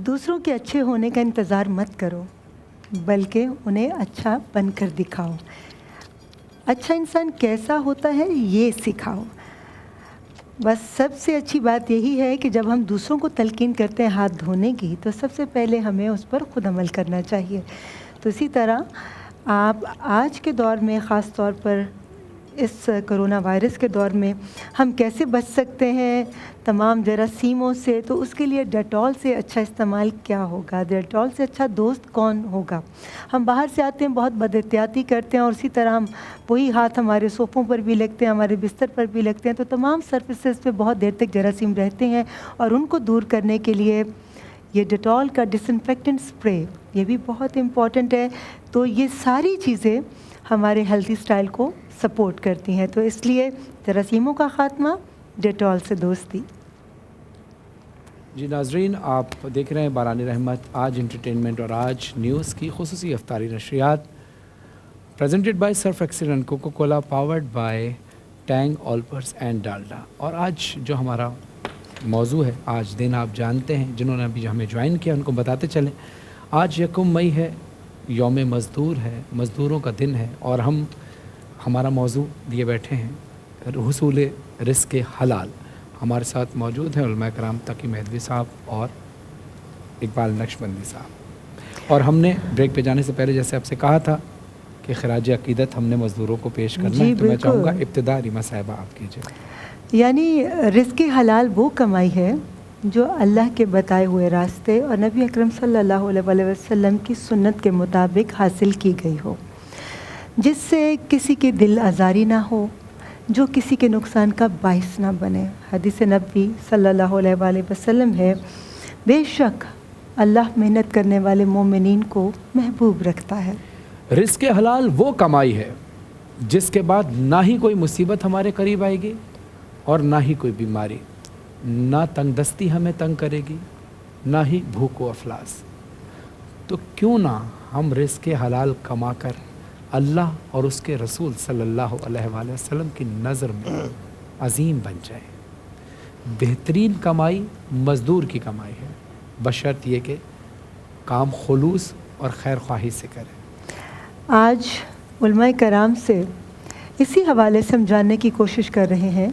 دوسروں کے اچھے ہونے کا انتظار مت کرو، بلکہ انہیں اچھا بن کر دکھاؤ۔ اچھا انسان کیسا ہوتا ہے یہ سکھاؤ۔ بس سب سے اچھی بات یہی ہے کہ جب ہم دوسروں کو تلقین کرتے ہیں ہاتھ دھونے کی، تو سب سے پہلے ہمیں اس پر خود عمل کرنا چاہیے۔ تو اسی طرح آپ آج کے دور میں، خاص طور پر اس کرونا وائرس کے دور میں، ہم کیسے بچ سکتے ہیں تمام جراثیموں سے؟ تو اس کے لیے ڈیٹول سے اچھا استعمال کیا ہوگا؟ ڈیٹول سے اچھا دوست کون ہوگا؟ ہم باہر سے آتے ہیں، بہت بد احتیاطی کرتے ہیں، اور اسی طرح ہم وہی ہاتھ ہمارے صوفوں پر بھی لگتے ہیں، ہمارے بستر پر بھی لگتے ہیں، تو تمام سرفیسز پہ بہت دیر تک جراثیم رہتے ہیں، اور ان کو دور کرنے کے لیے یہ ڈیٹول کا ڈس انفیکٹنٹ اسپرے یہ بھی بہت امپورٹنٹ ہے۔ تو یہ ساری چیزیں ہمارے ہیلتھی اسٹائل کو سپورٹ کرتی ہیں، تو اس لیے جراثیموں کا خاتمہ، ڈیٹول سے دوستی۔ جی ناظرین، آپ دیکھ رہے ہیں باران رحمت آج انٹرٹینمنٹ اور آج نیوز کی خصوصی افطاری نشریات presented by Surf Excel and Coca Cola, powered by Tang آلپرس اینڈ ڈالڈا۔ اور آج جو ہمارا موضوع ہے، آج دن آپ جانتے ہیں، جنہوں نے ابھی ہمیں جوائن کیا ان کو بتاتے چلیں، آج 1 مئی ہے، یوم مزدور ہے، مزدوروں کا دن ہے، اور ہمارا موضوع لیے بیٹھے ہیں حصول رزق حلال۔ ہمارے ساتھ موجود ہیں علماء کرام تقی مہدوی صاحب اور اقبال نقشبندی صاحب، اور ہم نے بریک پہ جانے سے پہلے جیسے آپ سے کہا تھا کہ خراج عقیدت ہم نے مزدوروں کو پیش کرنا ہے، تو میں چاہوں گا ابتدا ریما صاحبہ آپ کیجیے۔ یعنی رزق حلال وہ کمائی ہے جو اللہ کے بتائے ہوئے راستے اور نبی اکرم صلی اللہ علیہ وسلم کی سنت کے مطابق حاصل کی گئی ہو، جس سے کسی کے دل آزاری نہ ہو، جو کسی کے نقصان کا باعث نہ بنے۔ حدیث نبی صلی اللہ علیہ وسلم ہے، بے شک اللہ محنت کرنے والے مومنین کو محبوب رکھتا ہے۔ رزق حلال وہ کمائی ہے جس کے بعد نہ ہی کوئی مصیبت ہمارے قریب آئے گی اور نہ ہی کوئی بیماری، نہ تنگ دستی ہمیں تنگ کرے گی، نہ ہی بھوک و افلاس۔ تو کیوں نہ ہم رزق حلال کما کر اللہ اور اس کے رسول صلی اللہ علیہ وآلہ وسلم کی نظر میں عظیم بن جائیں۔ بہترین کمائی مزدور کی کمائی ہے، بشرط یہ کہ کام خلوص اور خیر خواہی سے کریں۔ آج علماء کرام سے اسی حوالے سے ہم جاننے کی کوشش کر رہے ہیں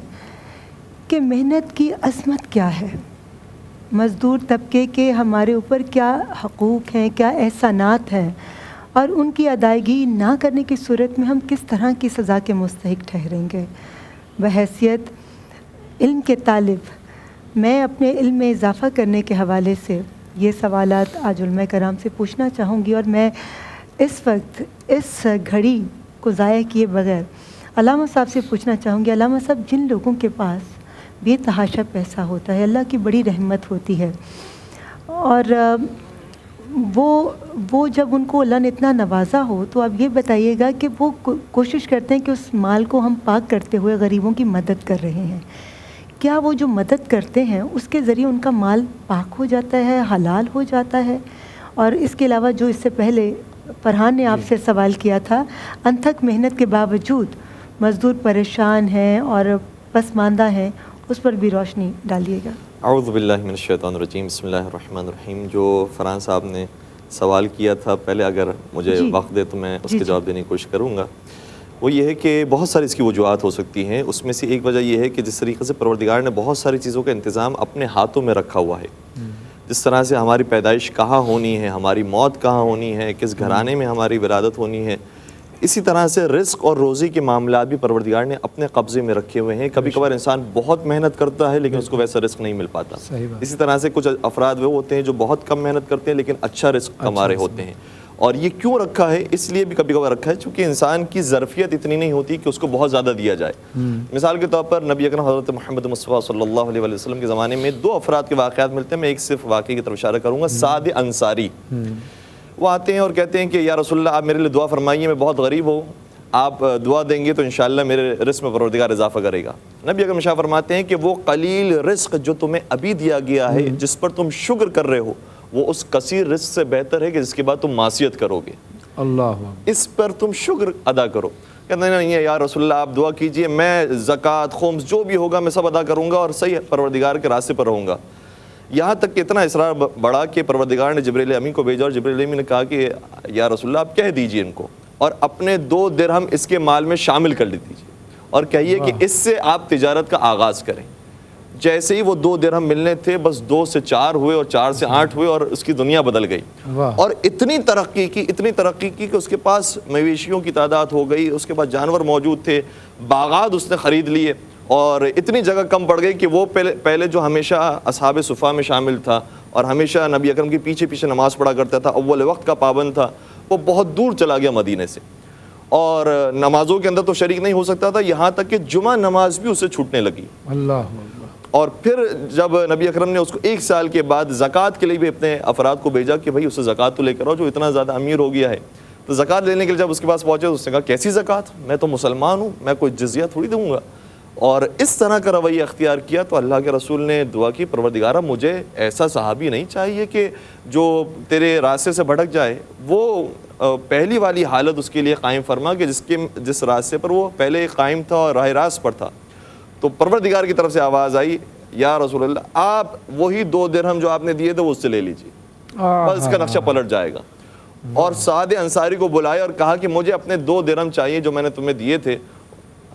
کہ محنت کی عظمت کیا ہے، مزدور طبقے کے ہمارے اوپر کیا حقوق ہیں، کیا احسانات ہیں، اور ان کی ادائیگی نہ کرنے کی صورت میں ہم کس طرح کی سزا کے مستحق ٹھہریں گے۔ بحیثیت علم کے طالب، میں اپنے علم میں اضافہ کرنے کے حوالے سے یہ سوالات آج علماء کرام سے پوچھنا چاہوں گی، اور میں اس وقت اس گھڑی کو ضائع کیے بغیر علامہ صاحب سے پوچھنا چاہوں گی۔ علامہ صاحب، جن لوگوں کے پاس بے تحاشا پیسہ ہوتا ہے، اللہ کی بڑی رحمت ہوتی ہے، اور وہ جب ان کو اللہ نے اتنا نوازا ہو، تو اب یہ بتائیے گا کہ وہ کوشش کرتے ہیں کہ اس مال کو ہم پاک کرتے ہوئے غریبوں کی مدد کر رہے ہیں، کیا وہ جو مدد کرتے ہیں اس کے ذریعے ان کا مال پاک ہو جاتا ہے، حلال ہو جاتا ہے؟ اور اس کے علاوہ جو اس سے پہلے فرحان نے آپ سے سوال کیا تھا، انتھک محنت کے باوجود مزدور پریشان ہیں اور پسماندہ ہیں، اس پر بھی روشنی ڈالیے گا۔ اعوذ باللہ من الشیطان الرجیم، بسم اللہ الرحمن الرحیم۔ جو فرحان صاحب نے سوال کیا تھا، پہلے اگر مجھے وقت دے تو میں اس کے جواب دینے کی کوشش کروں گا۔ وہ یہ ہے کہ بہت ساری اس کی وجوہات ہو سکتی ہیں، اس میں سے ایک وجہ یہ ہے کہ جس طریقے سے پروردگار نے بہت ساری چیزوں کا انتظام اپنے ہاتھوں میں رکھا ہوا ہے، جس طرح سے ہماری پیدائش کہاں ہونی ہے، ہماری موت کہاں ہونی ہے، کس گھرانے میں ہماری ولادت ہونی ہے، اسی طرح سے رزق اور روزی کے معاملات بھی پروردگار نے اپنے قبضے میں رکھے ہوئے ہیں۔ کبھی کبھار انسان بہت محنت کرتا ہے لیکن اس کو ویسا رزق نہیں مل پاتا۔ اسی طرح سے کچھ افراد وہ ہوتے ہیں جو بہت کم محنت کرتے ہیں لیکن اچھا رزق کما رہے ہوتے ہیں۔ اور یہ کیوں رکھا ہے؟ اس لیے بھی کبھی کبھار رکھا ہے چونکہ انسان کی ظرفیت اتنی نہیں ہوتی کہ اس کو بہت زیادہ دیا جائے۔ مثال کے طور پر نبی اکرم حضرت محمد مصطفیٰ صلی اللہ علیہ وسلم کے زمانے میں 2 افراد کے واقعات ملتے ہیں، میں ایک صرف واقعے کی طرف اشارہ کروں گا۔ سعد انصاری، وہ آتے ہیں اور کہتے ہیں کہ یا رسول اللہ، آپ میرے لیے دعا فرمائیے، میں بہت غریب ہوں، آپ دعا دیں گے تو انشاءاللہ میرے رزق میں پروردگار اضافہ کرے گا۔ نبی اکرم شاہ فرماتے ہیں کہ وہ قلیل رزق جو تمہیں ابھی دیا گیا ہے، جس پر تم شکر کر رہے ہو، وہ اس کثیر رزق سے بہتر ہے کہ جس کے بعد تم معصیت کرو گے۔ اللہ، اس پر تم شکر ادا کرو۔ کہتے ہیں نہیں یا رسول اللہ، آپ دعا کیجئے، میں زکوٰۃ، خمس جو بھی ہوگا میں سب ادا کروں گا اور صحیح پروردگار کے راستے پر رہوں گا۔ یہاں تک کہ اتنا اصرار بڑھا کہ پروردگار نے جبریل امین کو بھیجا اور جبریل امین نے کہا کہ یا رسول اللہ آپ کہہ دیجئے ان کو اور اپنے 2 درہم اس کے مال میں شامل کر لیجیے اور کہیے کہ اس سے آپ تجارت کا آغاز کریں. جیسے ہی وہ 2 درہم ملنے تھے بس 2 سے 4 ہوئے اور 4 سے 8 ہوئے اور اس کی دنیا بدل گئی. اور اتنی ترقی کی کہ اس کے پاس مویشیوں کی تعداد ہو گئی, اس کے پاس جانور موجود تھے, باغات اس نے خرید لیے, اور اتنی جگہ کم پڑ گئی کہ وہ پہلے جو ہمیشہ اصحاب صفا میں شامل تھا اور ہمیشہ نبی اکرم کے پیچھے پیچھے نماز پڑھا کرتا تھا, اول وقت کا پابند تھا, وہ بہت دور چلا گیا مدینے سے اور نمازوں کے اندر تو شریک نہیں ہو سکتا تھا, یہاں تک کہ جمعہ نماز بھی اسے چھوٹنے لگی. اور پھر جب نبی اکرم نے اس کو 1 سال کے بعد زکوٰۃ کے لیے بھی اپنے افراد کو بھیجا کہ بھائی اسے زکوٰۃ تو لے کر آؤ جو اتنا زیادہ امیر ہو گیا ہے, تو زکوٰۃ لینے کے لیے جب اس کے پاس پہنچے تو اس نے کہا کیسی زکوٰۃ, میں تو مسلمان ہوں, میں کوئی جزیہ تھوڑی دوں گا. اور اس طرح کا رویہ اختیار کیا تو اللہ کے رسول نے دعا کی پروردگارہ مجھے ایسا صحابی نہیں چاہیے کہ جو تیرے راستے سے بھٹک جائے, وہ پہلی والی حالت اس کے لیے قائم فرما کہ جس راستے پر وہ پہلے قائم تھا اور راہ راست پر تھا. تو پروردگار کی طرف سے آواز آئی یا رسول اللہ آپ وہی 2 درہم جو آپ نے دیے تھے وہ اس سے لے لیجیے, بس اس کا نقشہ پلٹ جائے گا. اور سعد انصاری کو بلایا اور کہا کہ مجھے اپنے 2 درہم چاہیے جو میں نے تمہیں دیے تھے.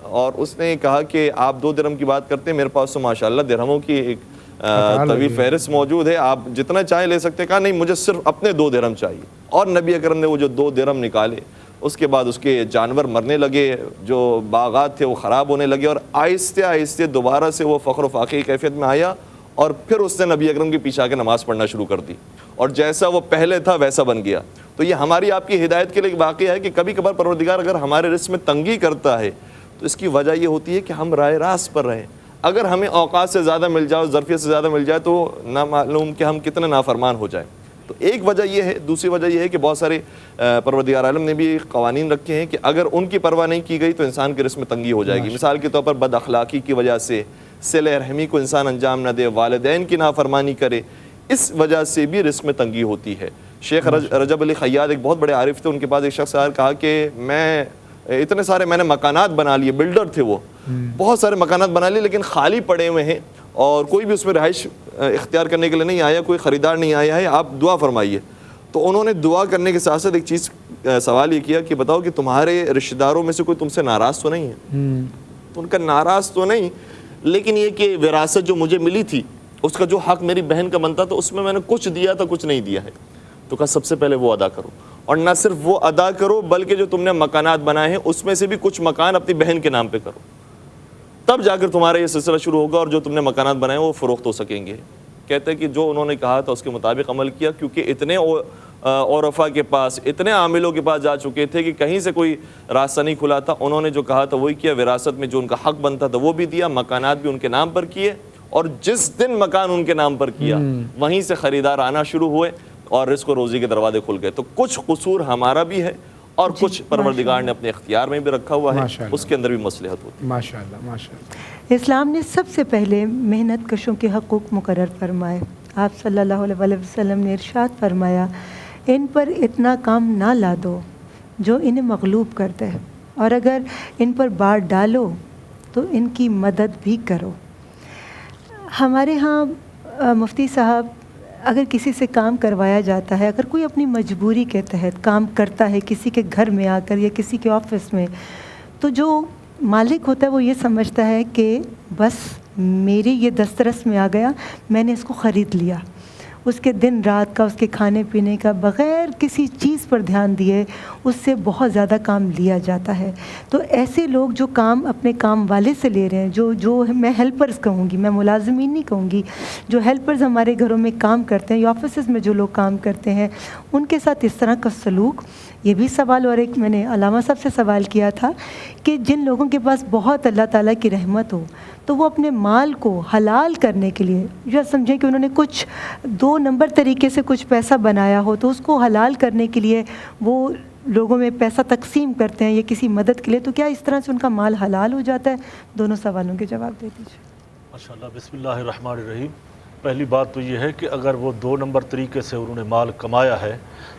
اور اس نے کہا کہ آپ 2 درہم کی بات کرتے ہیں, میرے پاس تو ماشاءاللہ درہموں کی ایک طویل فہرست موجود ہے, آپ جتنا چاہیں لے سکتے. کہا نہیں مجھے صرف اپنے 2 درہم چاہیے. اور نبی اکرم نے وہ جو 2 درہم نکالے, اس کے بعد اس کے جانور مرنے لگے, جو باغات تھے وہ خراب ہونے لگے, اور آہستہ آہستہ دوبارہ سے وہ فخر و فاقے کی کیفیت میں آیا. اور پھر اس نے نبی اکرم کے پیچھے آ کے نماز پڑھنا شروع کر دی اور جیسا وہ پہلے تھا ویسا بن گیا. تو یہ ہماری آپ کی ہدایت کے لیے ایک واقعہ ہے کہ کبھی کبھار پروردگار اگر ہمارے رزق میں تنگی کرتا ہے تو اس کی وجہ یہ ہوتی ہے کہ ہم راہ راست پر رہیں. اگر ہمیں اوقات سے زیادہ مل جائے, ظرفیت سے زیادہ مل جائے, تو نہ معلوم کہ ہم کتنے نافرمان ہو جائیں. تو ایک وجہ یہ ہے. دوسری وجہ یہ ہے کہ بہت سارے پروردگار عالم نے بھی قوانین رکھے ہیں کہ اگر ان کی پرواہ نہیں کی گئی تو انسان کے رزق میں تنگی ہو جائے گی. مثال کے طور پر بد اخلاقی کی وجہ سے, صلہ رحمی کو انسان انجام نہ دے, والدین کی نافرمانی کرے, اس وجہ سے بھی رزق میں تنگی ہوتی ہے. شیخ رجب علی خیاط ایک بہت بڑے عارف تھے, ان کے پاس ایک شخص آیا, کہا کہ میں اتنے سارے میں نے مکانات بنا لیے, بلڈر تھے وہ, بہت سارے مکانات بنا لیے لیکن خالی پڑے ہوئے ہیں اور کوئی بھی اس میں رہائش اختیار کرنے کے لیے نہیں آیا, کوئی خریدار نہیں آیا ہے, آپ دعا فرمائیے. تو انہوں نے دعا کرنے کے ساتھ ساتھ ایک چیز سوال یہ کیا کہ بتاؤ کہ تمہارے رشتہ داروں میں سے کوئی تم سے ناراض تو نہیں ہے؟ تو ان کا ناراض تو نہیں, لیکن یہ کہ وراثت جو مجھے ملی تھی اس کا جو حق میری بہن کا بنتا تھا اس میں نے کچھ دیا تھا, کچھ نہیں دیا ہے. تو کہا سب سے پہلے وہ ادا کرو, اور نہ صرف وہ ادا کرو بلکہ جو تم نے مکانات بنائے ہیں اس میں سے بھی کچھ مکان اپنی بہن کے نام پہ کرو, تب جا کر تمہارا یہ سلسلہ شروع ہوگا اور جو تم نے مکانات بنائے وہ فروخت ہو سکیں گے. کہتے ہیں کہ جو انہوں نے کہا تھا اس کے مطابق عمل کیا, کیونکہ اتنے عرفا کے پاس, اتنے عاملوں کے پاس جا چکے تھے کہ کہیں سے کوئی راستہ نہیں کھلا تھا. انہوں نے جو کہا تھا وہی کیا, وراثت میں جو ان کا حق بنتا تھا وہ بھی دیا, مکانات بھی ان کے نام پر کیے, اور جس دن مکان ان کے نام پر کیا وہیں سے خریدار آنا شروع ہوئے اور رزق و روزی کے دروازے کھل گئے. تو کچھ قصور ہمارا بھی ہے اور کچھ پروردگار نے اپنے اختیار میں بھی رکھا ہوا ہے, اس کے اندر بھی مصلحت ہوتی ہے. ماشاءاللہ ماشاءاللہ. اسلام نے سب سے پہلے محنت کشوں کے حقوق مقرر فرمائے. آپ صلی اللہ علیہ وسلم نے ارشاد فرمایا, ان پر اتنا کام نہ لا دو جو انہیں مغلوب کر دے, اور اگر ان پر بار ڈالو تو ان کی مدد بھی کرو. ہمارے ہاں مفتی صاحب, اگر کسی سے کام کروایا جاتا ہے, اگر کوئی اپنی مجبوری کے تحت کام کرتا ہے کسی کے گھر میں آ کر یا کسی کے آفس میں, تو جو مالک ہوتا ہے وہ یہ سمجھتا ہے کہ بس میری یہ دسترس میں آ گیا, میں نے اس کو خرید لیا. اس کے دن رات کا, اس کے کھانے پینے کا, بغیر کسی چیز پر دھیان دیے اس سے بہت زیادہ کام لیا جاتا ہے. تو ایسے لوگ جو کام اپنے کام والے سے لے رہے ہیں, جو میں ہیلپرز کہوں گی, میں ملازمین نہیں کہوں گی, جو ہیلپرز ہمارے گھروں میں کام کرتے ہیں یا آفیسز میں جو لوگ کام کرتے ہیں, ان کے ساتھ اس طرح کا سلوک, یہ بھی سوال. اور ایک میں نے علامہ صاحب سے سوال کیا تھا کہ جن لوگوں کے پاس بہت اللہ تعالیٰ کی رحمت ہو تو وہ اپنے مال کو حلال کرنے کے لیے, یا سمجھیں کہ انہوں نے کچھ 2 نمبر طریقے سے کچھ پیسہ بنایا ہو, تو اس کو حلال کرنے کے لیے وہ لوگوں میں پیسہ تقسیم کرتے ہیں یا کسی مدد کے لیے, تو کیا اس طرح سے ان کا مال حلال ہو جاتا ہے؟ دونوں سوالوں کے جواب دے دیجیے. ماشاءاللہ. بسم اللہ الرحمن الرحیم. پہلی بات تو یہ ہے کہ اگر وہ 2 نمبر طریقے سے انہوں نے مال کمایا ہے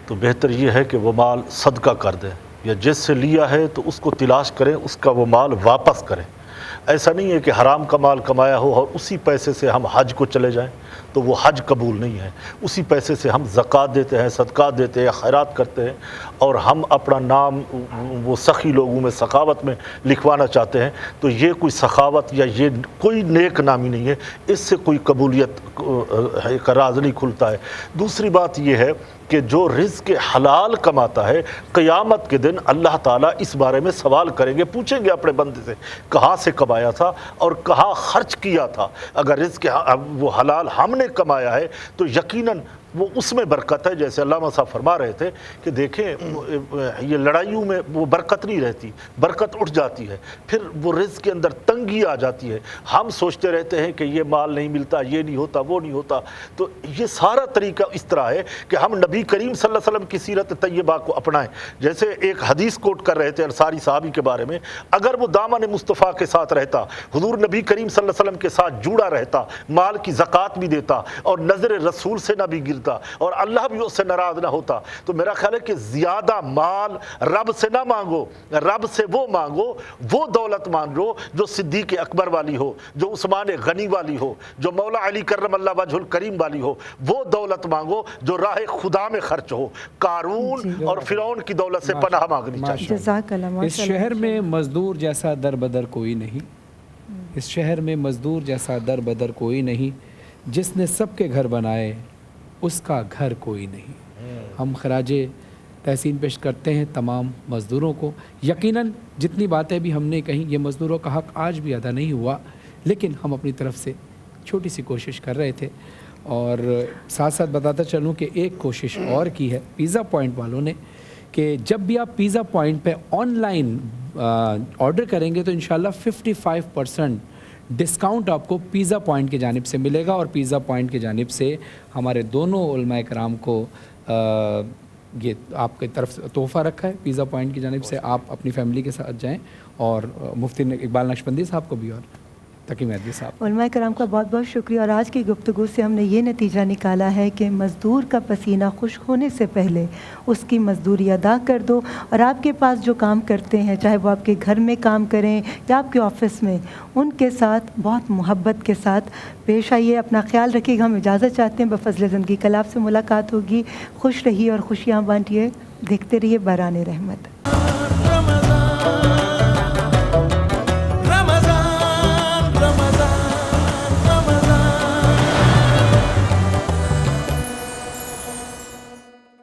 تو بہتر یہ ہے کہ وہ مال صدقہ کر دیں, یا جس سے لیا ہے تو اس کو تلاش کریں, اس کا وہ مال واپس کریں. ایسا نہیں ہے کہ حرام کا مال کمایا ہو اور اسی پیسے سے ہم حج کو چلے جائیں, تو وہ حج قبول نہیں ہے. اسی پیسے سے ہم زکوٰۃ دیتے ہیں, صدقات دیتے ہیں, خیرات کرتے ہیں, اور ہم اپنا نام وہ سخی لوگوں میں سخاوت میں لکھوانا چاہتے ہیں, تو یہ کوئی سخاوت یا یہ کوئی نیک نامی نہیں ہے, اس سے کوئی قبولیت کا راز نہیں کھلتا ہے. دوسری بات یہ ہے کہ جو رزق حلال کماتا ہے, قیامت کے دن اللہ تعالیٰ اس بارے میں سوال کریں گے, پوچھیں گے اپنے بندے سے کہاں سے کمایا تھا اور کہاں خرچ کیا تھا. اگر رزق وہ حلال ہم نے کمایا ہے تو یقیناً وہ اس میں برکت ہے. جیسے علامہ صاحب فرما رہے تھے کہ دیکھیں یہ لڑائیوں میں وہ برکت نہیں رہتی, برکت اٹھ جاتی ہے, پھر وہ رزق کے اندر تنگی آ جاتی ہے. ہم سوچتے رہتے ہیں کہ یہ مال نہیں ملتا, یہ نہیں ہوتا, وہ نہیں ہوتا. تو یہ سارا طریقہ اس طرح ہے کہ ہم نبی کریم صلی اللہ علیہ وسلم کی سیرت طیبہ کو اپنائیں. جیسے ایک حدیث کوٹ کر رہے تھے انصاری صحابی کے بارے میں, اگر وہ دامن مصطفیٰ کے ساتھ رہتا, حضور نبی کریم صلی اللہ علیہ وسلم کے ساتھ جڑا رہتا, مال کی زکوٰۃ بھی دیتا اور نظر رسول سے نہ بھی گرتا اور اللہ بھی اس سے ناراض نہ ہوتا, تو میرا خیال ہے کہ زیادہ مال رب سے نہ مانگو, رب سے وہ مانگو, وہ دولت مانگو جو صدیق اکبر والی ہو, جو عثمان غنی والی ہو, جو مولا علی کرم اللہ وجہ الکریم والی ہو. وہ دولت مانگو جو راہ خدا میں خرچ ہو. قارون اور فرعون کی دولت سے پناہ مانگنی چاہیے. جزاک اللہ. اس شہر میں مزدور جیسا در بدر کوئی نہیں, اس شہر میں مزدور جیسا در بدر کوئی نہیں, جس نے سب کے گھر بنائے اس کا گھر کوئی نہیں. ہم خراج تحسین پیش کرتے ہیں تمام مزدوروں کو. یقیناً جتنی باتیں بھی ہم نے کہیں, یہ مزدوروں کا حق آج بھی ادا نہیں ہوا, لیکن ہم اپنی طرف سے چھوٹی سی کوشش کر رہے تھے. اور ساتھ ساتھ بتاتا چلوں کہ ایک کوشش اور کی ہے پیزا پوائنٹ والوں نے, کہ جب بھی آپ پیزا پوائنٹ پہ آن لائن آرڈر کریں گے تو انشاءاللہ 55% ڈسکاؤنٹ آپ کو پیزا پوائنٹ کی جانب سے ملے گا. اور پیزا پوائنٹ کی جانب سے ہمارے دونوں علماء کرام کو یہ آپ کی طرف تحفہ رکھا ہے. پیزا پوائنٹ کی جانب سے آپ اپنی فیملی کے ساتھ جائیں, اور مفتی اقبال نقشبندی صاحب کو بھی اور تقی مہدوی صاحب. علماء کرام کا بہت بہت شکریہ. اور آج کی گفتگو سے ہم نے یہ نتیجہ نکالا ہے کہ مزدور کا پسینہ خشک ہونے سے پہلے اس کی مزدوری ادا کر دو, اور آپ کے پاس جو کام کرتے ہیں, چاہے وہ آپ کے گھر میں کام کریں یا آپ کے آفس میں, ان کے ساتھ بہت محبت کے ساتھ پیش آئیے. اپنا خیال رکھیے گا. ہم اجازت چاہتے ہیں. بفضل زندگی کل آپ سے ملاقات ہوگی. خوش رہیے اور خوشیاں بانٹیے. دیکھتے رہیے باران رحمت.